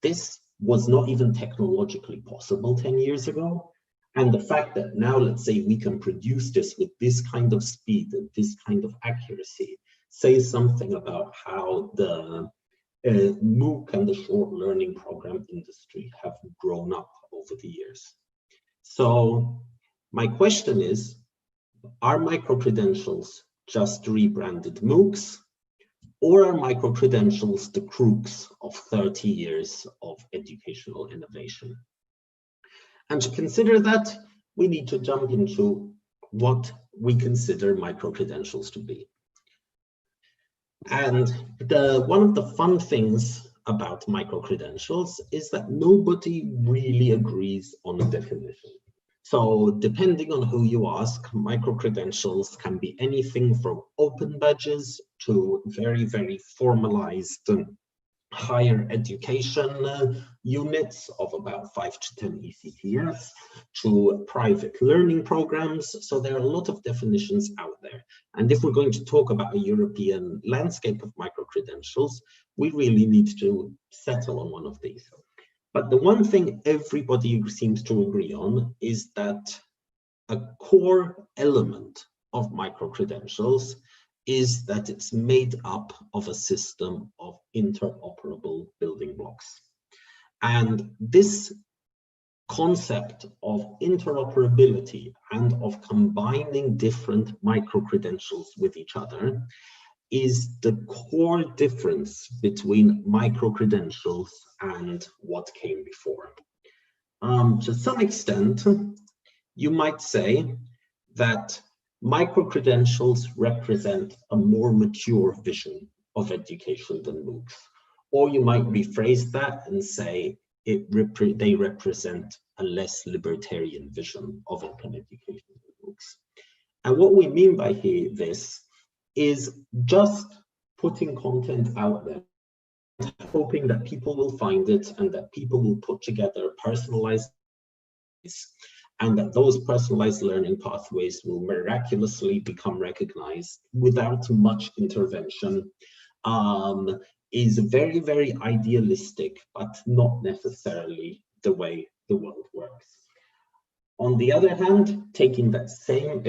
This was not even technologically possible 10 years ago. And the fact that now, let's say, we can produce this with this kind of speed and this kind of accuracy says something about how the MOOC and the short learning program industry have grown up over the years. So my question is, are micro-credentials just rebranded MOOCs? Or are micro-credentials the crux of 30 years of educational innovation? And to consider that, we need to jump into what we consider micro-credentials to be. And one of the fun things about micro-credentials is that nobody really agrees on a definition. So depending on who you ask, micro-credentials can be anything from open badges to very, very formalized higher education units of about 5 to 10 ECTS, to private learning programs. So there are a lot of definitions out there. And if we're going to talk about a European landscape of micro-credentials, we really need to settle on one of these. But the one thing everybody seems to agree on is that a core element of micro-credentials is that it's made up of a system of interoperable building blocks. And this concept of interoperability and of combining different micro-credentials with each other is the core difference between micro-credentials and what came before. To some extent, you might say that micro-credentials represent a more mature vision of education than MOOCs. Or you might rephrase that and say they represent a less libertarian vision of open education than MOOCs. And what we mean by this is just putting content out there, hoping that people will find it and that people will put together personalized, and that those personalized learning pathways will miraculously become recognized without much intervention, is very, very idealistic, but not necessarily the way the world works. On the other hand, taking that same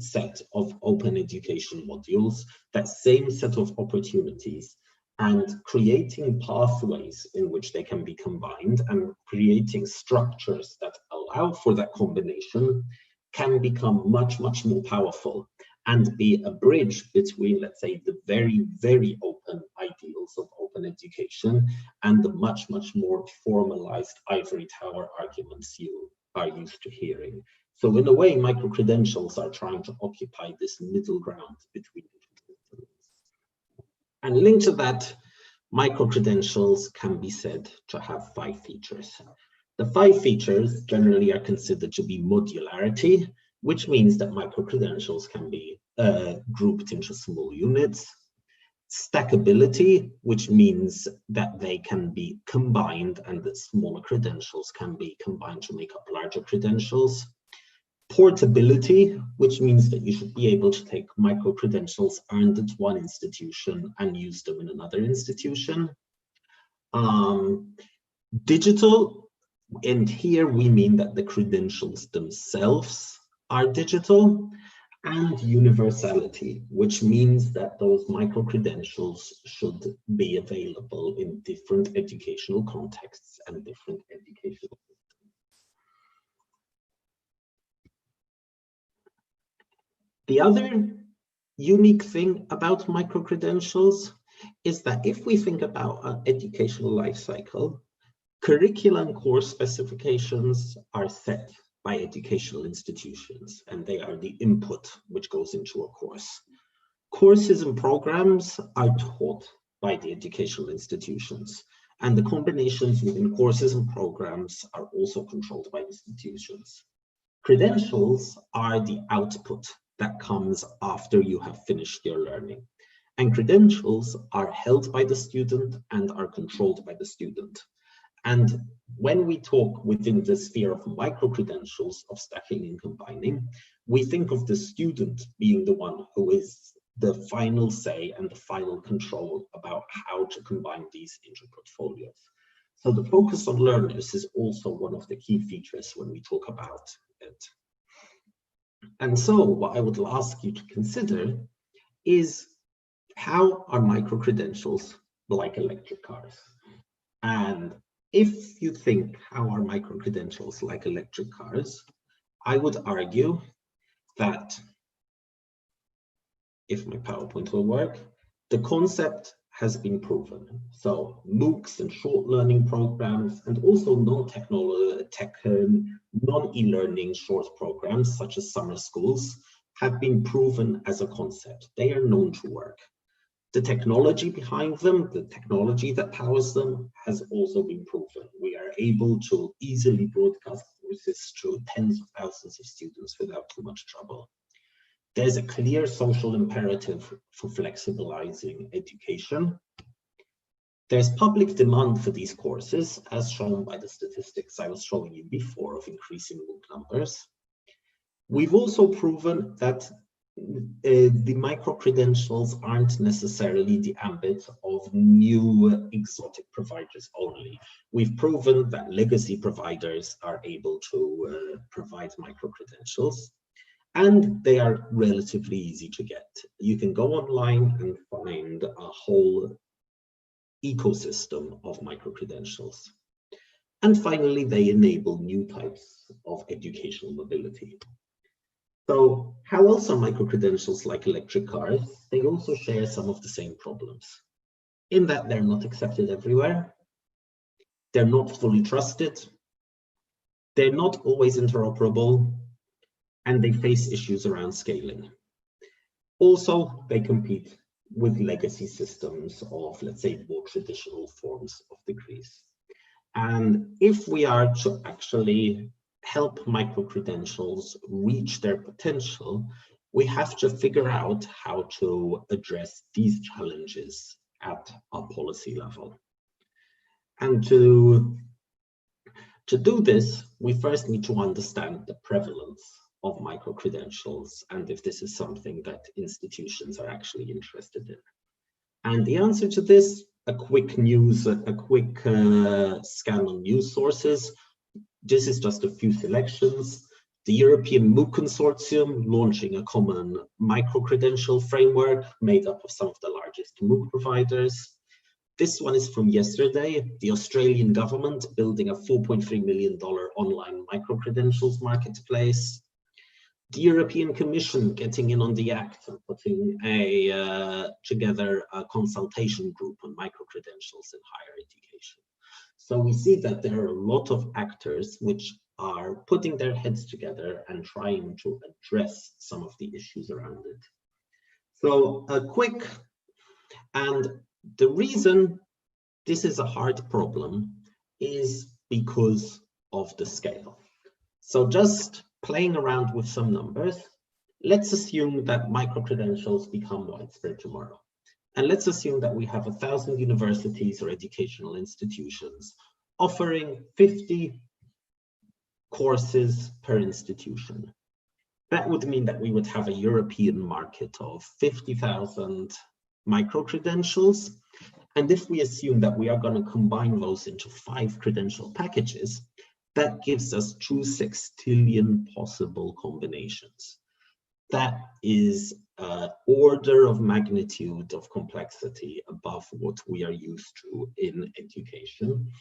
set of open education modules, that same set of opportunities, and creating pathways in which they can be combined and creating structures that allow for that combination can become much, much more powerful and be a bridge between, let's say, the very, very open ideals of open education and the much, much more formalized ivory tower arguments you are used to hearing. So in a way, micro-credentials are trying to occupy this middle ground between different systems. And linked to that, micro-credentials can be said to have 5 features. The 5 features generally are considered to be modularity, which means that micro-credentials can be grouped into small units. Stackability, which means that they can be combined and that smaller credentials can be combined to make up larger credentials. Portability, which means that you should be able to take micro-credentials earned at one institution and use them in another institution. Digital, and here we mean that the credentials themselves are digital. And universality, which means that those micro-credentials should be available in different educational contexts and different educational systems. The other unique thing about micro-credentials is that if we think about an educational life cycle, curricula and course specifications are set by educational institutions, and they are the input which goes into a course. Courses and programs are taught by the educational institutions, And the combinations within courses and programs are also controlled by institutions. Credentials are the output that comes after you have finished your learning. And credentials are held by the student and are controlled by the student. And when we talk within the sphere of micro-credentials, of stacking and combining, we think of the student being the one who is the final say and the final control about how to combine these into portfolios. So the focus on learners is also one of the key features when we talk about it. And so what I would ask you to consider is, how are micro-credentials like electric cars? And if you think, how are micro-credentials like electric cars, I would argue that, if my PowerPoint will work, the concept has been proven. So MOOCs and short learning programs, and also non-e-learning short programs such as summer schools, have been proven as a concept. They are known to work. The technology behind them, the technology that powers them, has also been proven. We are able to easily broadcast courses to tens of thousands of students without too much trouble. There's a clear social imperative for flexibilizing education. There's public demand for these courses, as shown by the statistics I was showing you before of increasing MOOC numbers. We've also proven that the micro-credentials aren't necessarily the ambit of new exotic providers only. We've proven that legacy providers are able to provide micro-credentials, and they are relatively easy to get. You can go online and find a whole ecosystem of micro-credentials. And finally, they enable new types of educational mobility. So how else are micro-credentials like electric cars? They also share some of the same problems, in that they're not accepted everywhere, they're not fully trusted, they're not always interoperable, and they face issues around scaling. Also, they compete with legacy systems of, let's say, more traditional forms of degrees. And if we are to actually help micro-credentials reach their potential, we have to figure out how to address these challenges at a policy level. And to do this, we first need to understand the prevalence of micro-credentials and if this is something that institutions are actually interested in. And the answer to this, a quick scan on news sources. This is just a few selections. The European MOOC Consortium launching a common micro-credential framework made up of some of the largest MOOC providers. This one is from yesterday. The Australian government building a $4.3 million online micro-credentials marketplace. The European Commission getting in on the act and putting together a consultation group on micro-credentials in higher education. So we see that there are a lot of actors which are putting their heads together and trying to address some of the issues around it. So and the reason this is a hard problem is because of the scale. So just playing around with some numbers, let's assume that micro-credentials become widespread tomorrow. And let's assume that we have 1,000 universities or educational institutions offering 50 courses per institution. That would mean that we would have a European market of 50,000 micro-credentials. And if we assume that we are going to combine those into 5 credential packages, that gives us 2 sextillion possible combinations. That is an order of magnitude of complexity above what we are used to in education.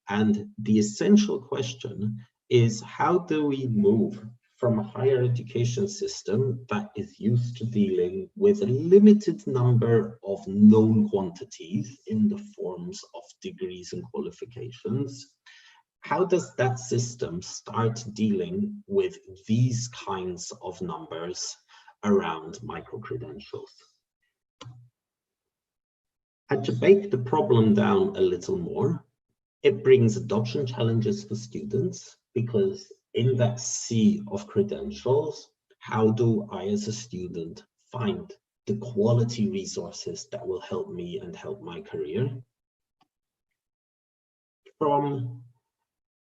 And the essential question is, how do we move from a higher education system that is used to dealing with a limited number of known quantities in the forms of degrees and qualifications? How does that system start dealing with these kinds of numbers around micro-credentials? And to break the problem down a little more, It brings adoption challenges for students, because in that sea of credentials, how do I as a student find the quality resources that will help me and help my career? From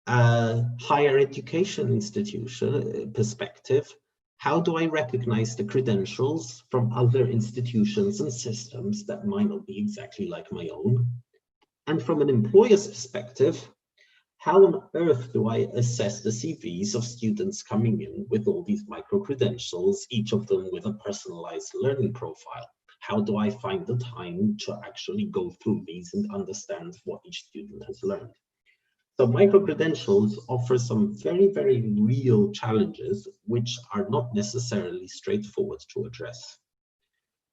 a higher education institution perspective, how do I recognize the credentials from other institutions and systems that might not be exactly like my own? And from an employer's perspective, how on earth do I assess the CVs of students coming in with all these micro-credentials, each of them with a personalized learning profile? How do I find the time to actually go through these and understand what each student has learned? So micro-credentials offer some very, very real challenges, which are not necessarily straightforward to address.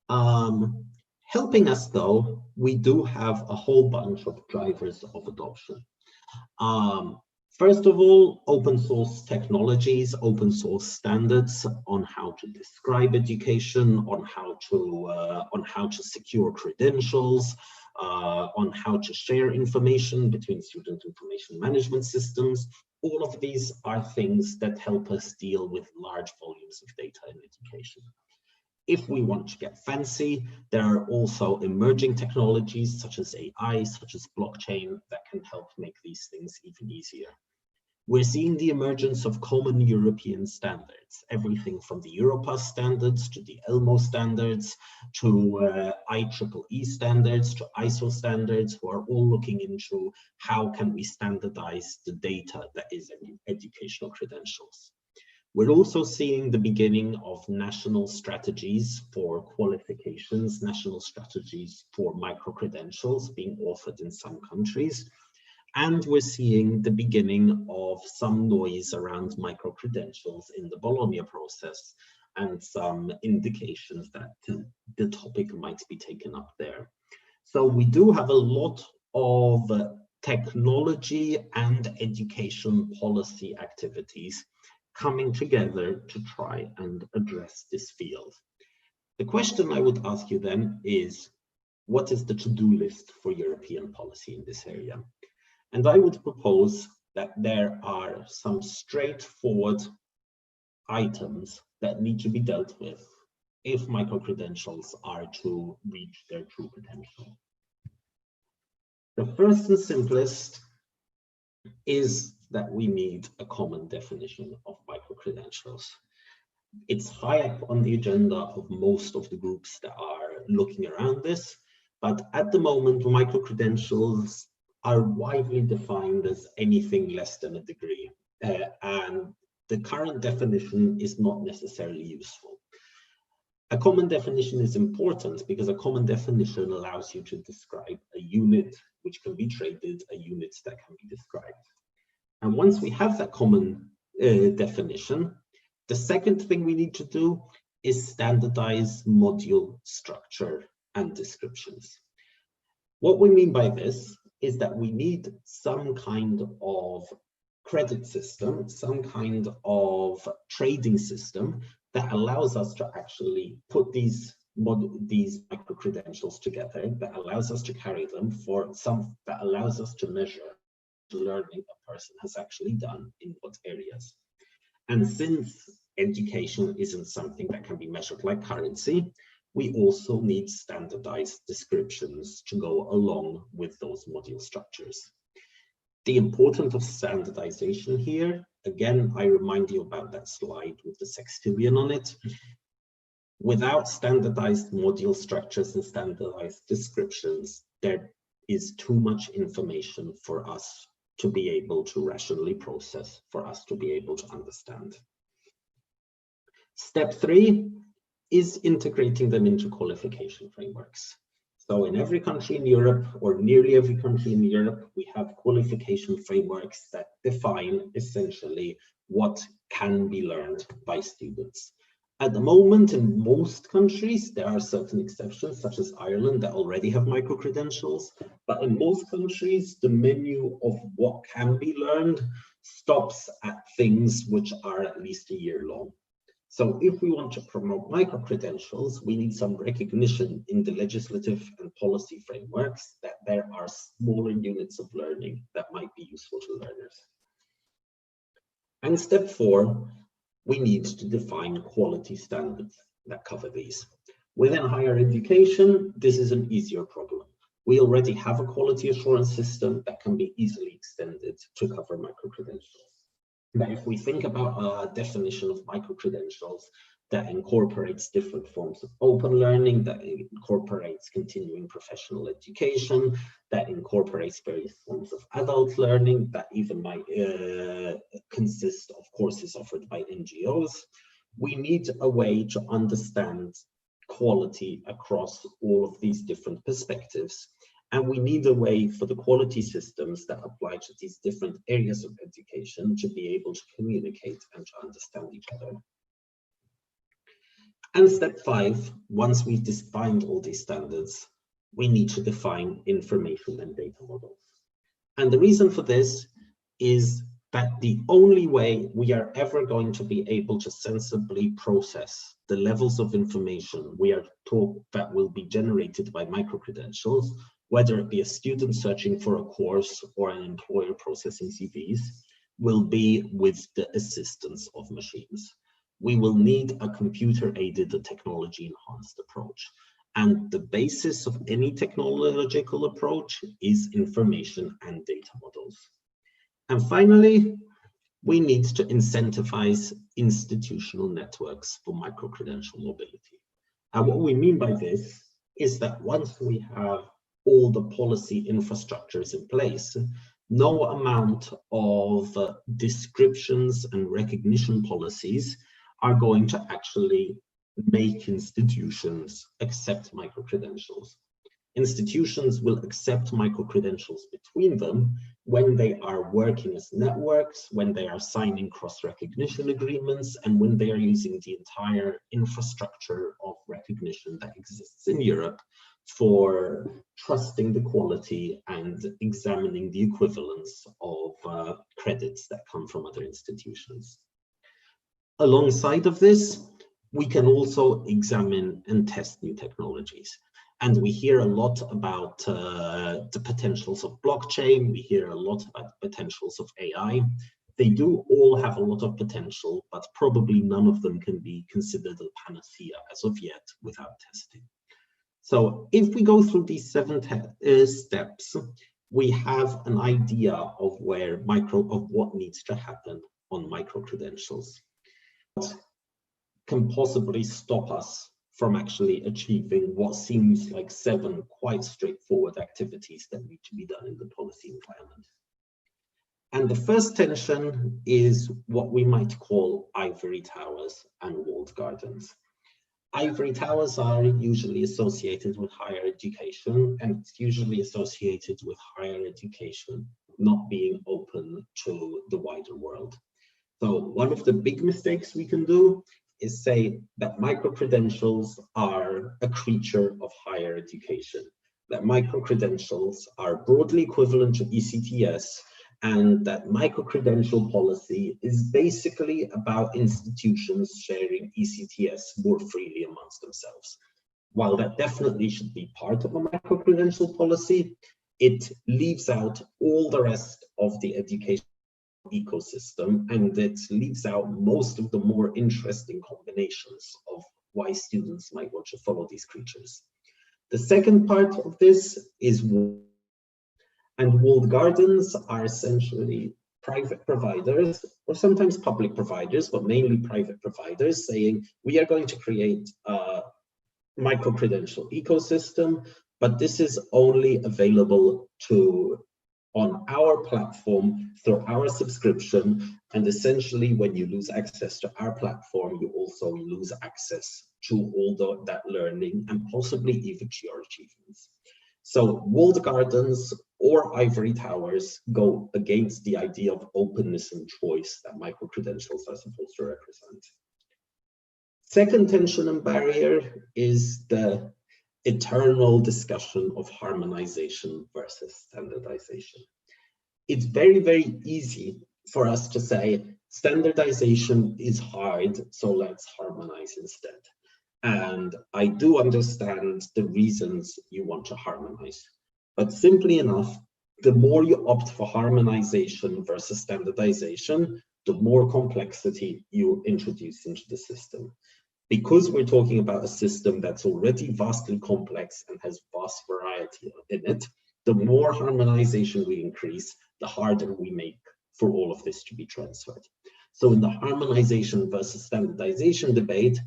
Helping us though, we do have a whole bunch of drivers of adoption. First of all, open source technologies, open source standards on how to describe education, on how to secure credentials, on how to share information between student information management systems. All of these are things that help us deal with large volumes of data in education. If we want to get fancy, there are also emerging technologies such as AI, such as blockchain, that can help make these things even easier. We're seeing the emergence of common European standards, everything from the Europass standards to the ELMO standards to IEEE standards to ISO standards, who are all looking into how can we standardize the data that is educational credentials. We're also seeing the beginning of national strategies for qualifications, national strategies for micro-credentials being authored in some countries. And we're seeing the beginning of some noise around micro-credentials in the Bologna process and some indications that the topic might be taken up there. So we do have a lot of technology and education policy activities coming together to try and address this field. The question I would ask you then is, what is the to-do list for European policy in this area? And I would propose that there are some straightforward items that need to be dealt with if micro-credentials are to reach their true potential. The first and simplest is that we need a common definition of micro-credentials. It's high up on the agenda of most of the groups that are looking around this, but at the moment, micro-credentials are widely defined as anything less than a degree, and the current definition is not necessarily useful. A common definition is important because a common definition allows you to describe a unit which can be traded, a unit that can be described. And once we have that common definition, the second thing we need to do is standardize module structure and descriptions. What we mean by this is that we need some kind of credit system, some kind of trading system that allows us to actually put these micro-credentials together, that allows us to carry them that allows us to measure the learning a person has actually done in what areas. And since education isn't something that can be measured like currency, we also need standardized descriptions to go along with those module structures. The importance of standardization here, again, I remind you about that slide with the sextillion on it. Without standardized module structures and standardized descriptions, there is too much information for us to be able to rationally process, for us to be able to understand. Step 3 is integrating them into qualification frameworks. So in every country in Europe, or nearly every country in Europe, we have qualification frameworks that define essentially what can be learned by students. At the moment, in most countries, there are certain exceptions, such as Ireland, that already have micro-credentials. But in most countries, the menu of what can be learned stops at things which are at least a year long. So if we want to promote micro-credentials, we need some recognition in the legislative and policy frameworks that there are smaller units of learning that might be useful to learners. And step 4, we need to define quality standards that cover these. Within higher education, this is an easier problem. We already have a quality assurance system that can be easily extended to cover micro-credentials. But if we think about a definition of micro-credentials that incorporates different forms of open learning, that incorporates continuing professional education, that incorporates various forms of adult learning, that even might consist of courses offered by NGOs, we need a way to understand quality across all of these different perspectives. And we need a way for the quality systems that apply to these different areas of education to be able to communicate and to understand each other. And step 5, once we've defined all these standards, we need to define information and data models. And the reason for this is that the only way we are ever going to be able to sensibly process the levels of information we are taught that will be generated by micro-credentials, whether it be a student searching for a course or an employer processing CVs, will be with the assistance of machines. We will need a computer-aided, technology-enhanced approach. And the basis of any technological approach is information and data models. And finally, we need to incentivize institutional networks for micro-credential mobility. And what we mean by this is that once we have all the policy infrastructures in place, no amount of descriptions and recognition policies are going to actually make institutions accept micro-credentials. Institutions will accept micro-credentials between them when they are working as networks, when they are signing cross-recognition agreements, and when they are using the entire infrastructure of recognition that exists in Europe for trusting the quality and examining the equivalence of credits that come from other institutions. Alongside of this, we can also examine and test new technologies. And we hear a lot about the potentials of blockchain. We hear a lot about the potentials of AI. They do all have a lot of potential, but probably none of them can be considered a panacea as of yet without testing. So if we go through these 7 steps, we have an idea of what needs to happen on micro-credentials. What can possibly stop us from actually achieving what seems like 7 quite straightforward activities that need to be done in the policy environment? And the first tension is what we might call ivory towers and walled gardens. Ivory towers are usually associated with higher education, and it's usually associated with higher education not being open to the wider world. So one of the big mistakes we can do is say that micro-credentials are a creature of higher education, that micro-credentials are broadly equivalent to ECTS, and that micro-credential policy is basically about institutions sharing ECTS more freely amongst themselves. While that definitely should be part of a micro-credential policy, it leaves out all the rest of the education ecosystem, and it leaves out most of the more interesting combinations of why students might want to follow these creatures. The second part of this is and walled gardens are essentially private providers, or sometimes public providers, but mainly private providers, saying we are going to create a micro-credential ecosystem, but this is only available on our platform through our subscription. And essentially, when you lose access to our platform, you also lose access to all that learning and possibly even to your achievements. So walled gardens or ivory towers go against the idea of openness and choice that micro-credentials are supposed to represent. Second tension and barrier is the eternal discussion of harmonization versus standardization. It's very, very easy for us to say standardization is hard, so let's harmonize instead. And I do understand the reasons you want to harmonize, but simply enough, the more you opt for harmonization versus standardization, the more complexity you introduce into the system. Because we're talking about a system that's already vastly complex and has vast variety in it, the more harmonization we increase, the harder we make for all of this to be transferred. So in the harmonization versus standardization debate,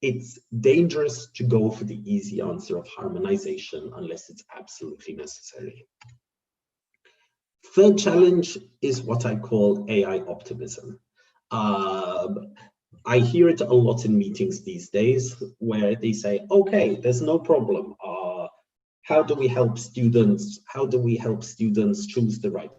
it's dangerous to go for the easy answer of harmonization unless it's absolutely necessary. Third challenge is what I call AI optimism. I hear it a lot in meetings these days where they say, okay, there's no problem. How do we help students? How do we help students choose the right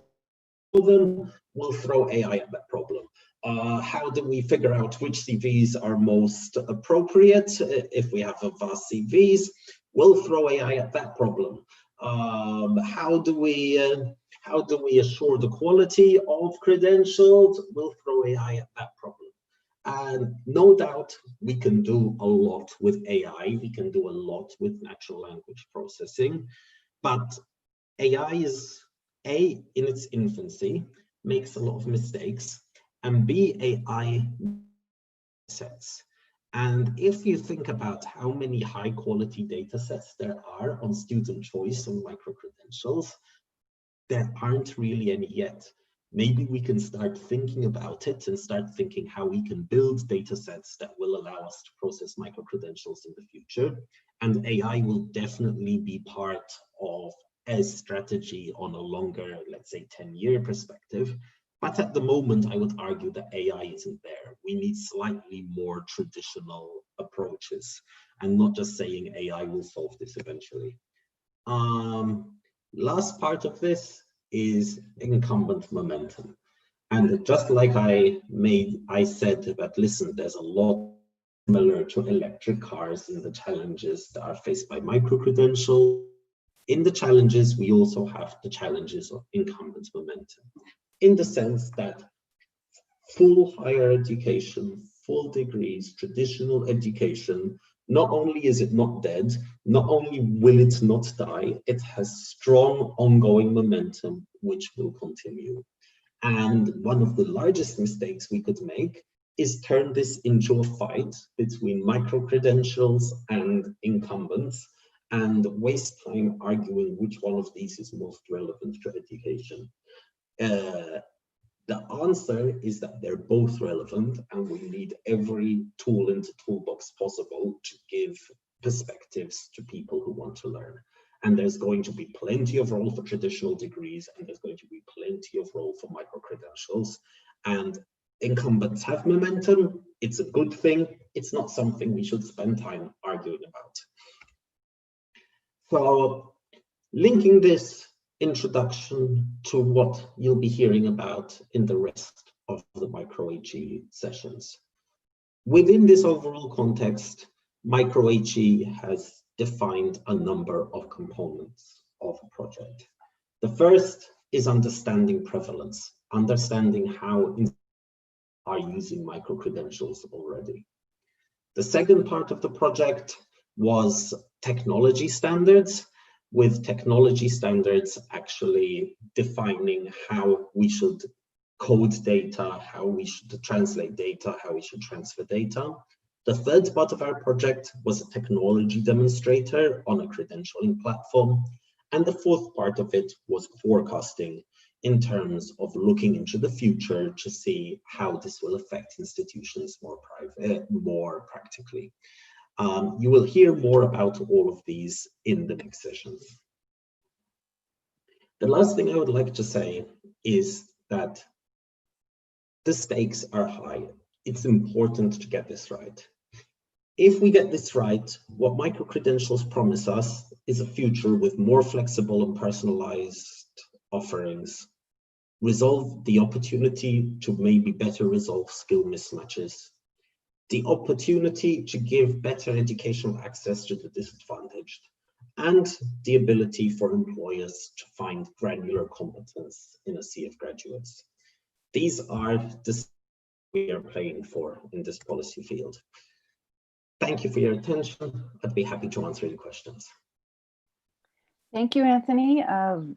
problem? We'll throw AI at that problem. How do we figure out which CVs are most appropriate? If we have a vast CVs, we'll throw AI at that problem. How do we assure the quality of credentials? We'll throw AI at that problem. And no doubt we can do a lot with AI. We can do a lot with natural language processing, but AI is A, in its infancy, makes a lot of mistakes, and B, AI sets. And if you think about how many high quality data sets there are on student choice and micro-credentials, there aren't really any yet. Maybe we can start thinking about it and start thinking how we can build data sets that will allow us to process micro-credentials in the future. And AI will definitely be part of a strategy on a longer, let's say 10-year perspective. But at the moment, I would argue that AI isn't there. We need slightly more traditional approaches and not just saying AI will solve this eventually. Last part of this is incumbent momentum. And just like I said that, listen, there's a lot similar to electric cars in the challenges that are faced by micro-credentials. In the challenges, we also have the challenges of incumbent momentum, in the sense that full higher education, full degrees, traditional education, not only is it not dead, not only will it not die, it has strong ongoing momentum, which will continue. And one of the largest mistakes we could make is turn this into a fight between micro-credentials and incumbents and waste time arguing which one of these is most relevant to education. The answer is that they're both relevant, and we need every tool in the toolbox possible to give perspectives to people who want to learn. And there's going to be plenty of role for traditional degrees, and there's going to be plenty of role for micro-credentials. And incumbents have momentum. It's a good thing. It's not something we should spend time arguing about. So, linking this introduction to what you'll be hearing about in the rest of the micro-HE sessions. Within this overall context, micro-HE has defined a number of components of a project. The first is understanding prevalence, understanding how are using micro-credentials already. The second part of the project was technology standards, with technology standards actually defining how we should code data, how we should translate data, how we should transfer data. The third part of our project was a technology demonstrator on a credentialing platform. And the fourth part of it was forecasting in terms of looking into the future to see how this will affect institutions more practically. You will hear more about all of these in the next session. The last thing I would like to say is that the stakes are high. It's important to get this right. If we get this right, what micro-credentials promise us is a future with more flexible and personalized offerings, resolve the opportunity to maybe better resolve skill mismatches, the opportunity to give better educational access to the disadvantaged, and the ability for employers to find granular competence in a sea of graduates. These are the we are playing for in this policy field. Thank you for your attention. I'd be happy to answer your questions. Thank you, Anthony.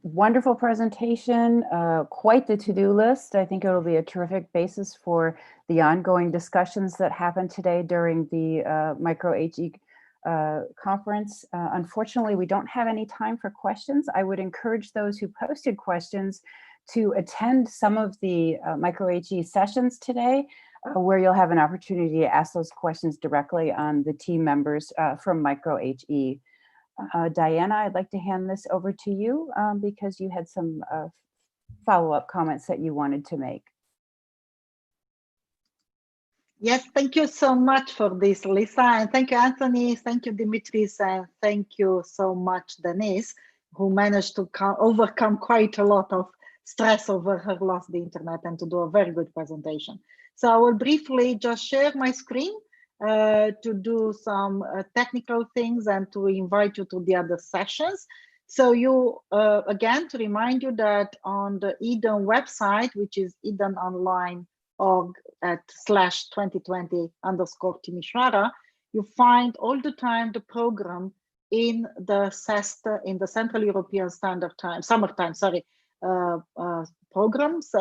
Wonderful presentation, quite the to-do list. I think it'll be a terrific basis for the ongoing discussions that happened today during the Micro-HE conference. Unfortunately, we don't have any time for questions. I would encourage those who posted questions to attend some of the Micro-HE sessions today, where you'll have an opportunity to ask those questions directly on the team members from Micro-HE. Diana, I'd like to hand this over to you because you had some follow-up comments that you wanted to make. Yes, thank you so much for this, Lisa, and thank you, Anthony, thank you, Dimitris, and thank you so much, Denise, who managed to overcome quite a lot of stress over her loss of the internet and to do a very good presentation. So I will briefly just share my screen to do some technical things and to invite you to the other sessions. So you, again, to remind you that on the EDEN website, which is edenonline.org/2020_Timisoara, you find all the time the program in the CEST, in the Central European Standard Time, Summertime, sorry, programs,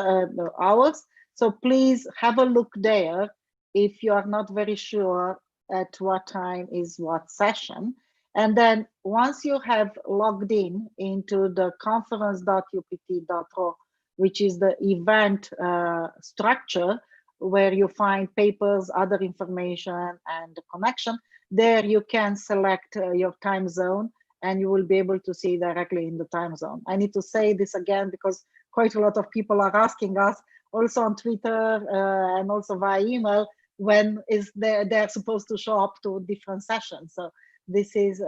hours. So please have a look there if you are not very sure at what time is what session. And then once you have logged in into the conference.upt.ro, which is the event structure where you find papers, other information, and the connection, there you can select your time zone and you will be able to see directly in the time zone. I need to say this again because quite a lot of people are asking us also on Twitter and also via email, when is they're supposed to show up to different sessions. So this is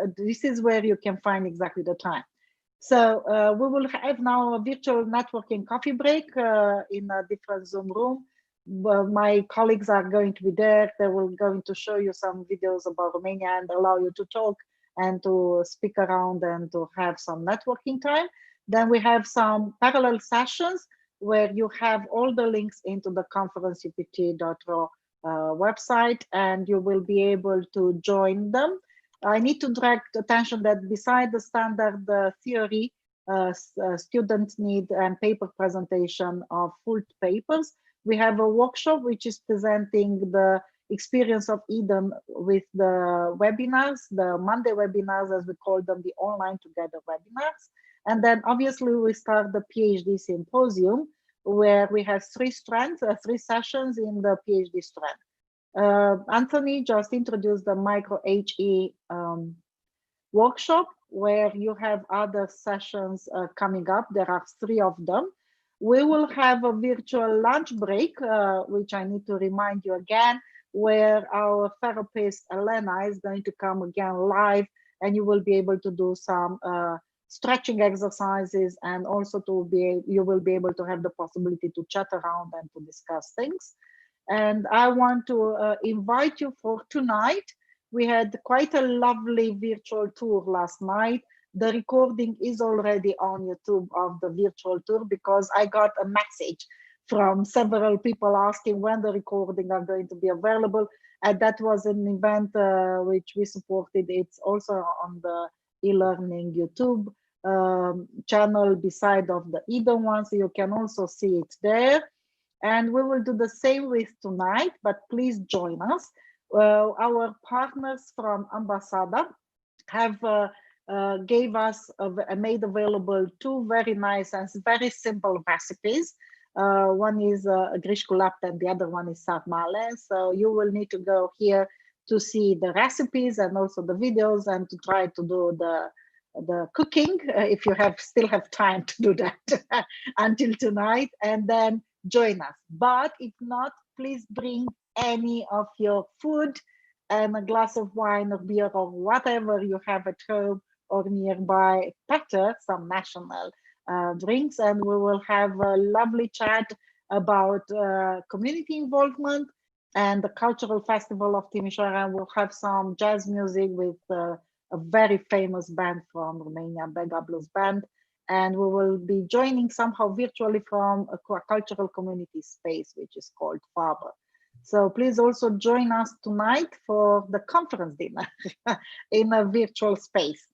where you can find exactly the time. So we will have now a virtual networking coffee break in a different Zoom room. My colleagues are going to be there. They will going to show you some videos about Romania and allow you to talk and to speak around and to have some networking time. Then we have some parallel sessions where you have all the links into the conference.upt.ro website, and you will be able to join them. I need to direct attention that beside the standard theory, student need and paper presentation of full papers, we have a workshop which is presenting the experience of EDEN with the webinars, the Monday webinars, as we call them, the online together webinars. And then obviously we start the PhD symposium, where we have three strands, three sessions in the PhD strand. Anthony just introduced the Micro-HE workshop, where you have other sessions coming up. There are three of them. We will have a virtual lunch break, which I need to remind you again, where our therapist Elena is going to come again live, and you will be able to do some stretching exercises, and also you will be able to have the possibility to chat around and to discuss things. And I want to invite you for tonight. We had quite a lovely virtual tour last night. The recording is already on YouTube of the virtual tour, because I got a message from several people asking when the recording are going to be available. And that was an event which we supported. It's also on the e-learning YouTube channel beside of the EDEN one, so you can also see it there. And we will do the same with tonight, but please join us. Our partners from Ambassador have gave us made available two very nice and very simple recipes. One is grishku lapte and the other one is sarmale. So you will need to go here to see the recipes and also the videos, and to try to do the cooking if you still have time to do that until tonight, and then join us. But if not, please bring any of your food and a glass of wine or beer or whatever you have at home or nearby, better some national drinks, and we will have a lovely chat about community involvement and the cultural festival of Timisoara. We'll have some jazz music with a very famous band from Romania, Bega Blues Band, and we will be joining somehow virtually from a cultural community space, which is called Faber. So please also join us tonight for the conference dinner in a virtual space.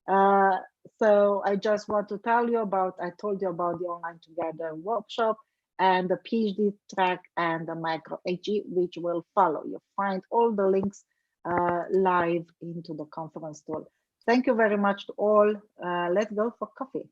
So I just want to tell you about, I told you about the Online Together workshop and the PhD track and the micro HE, which will follow. You'll find all the links live into the conference tool. Thank you very much to all. Let's go for coffee.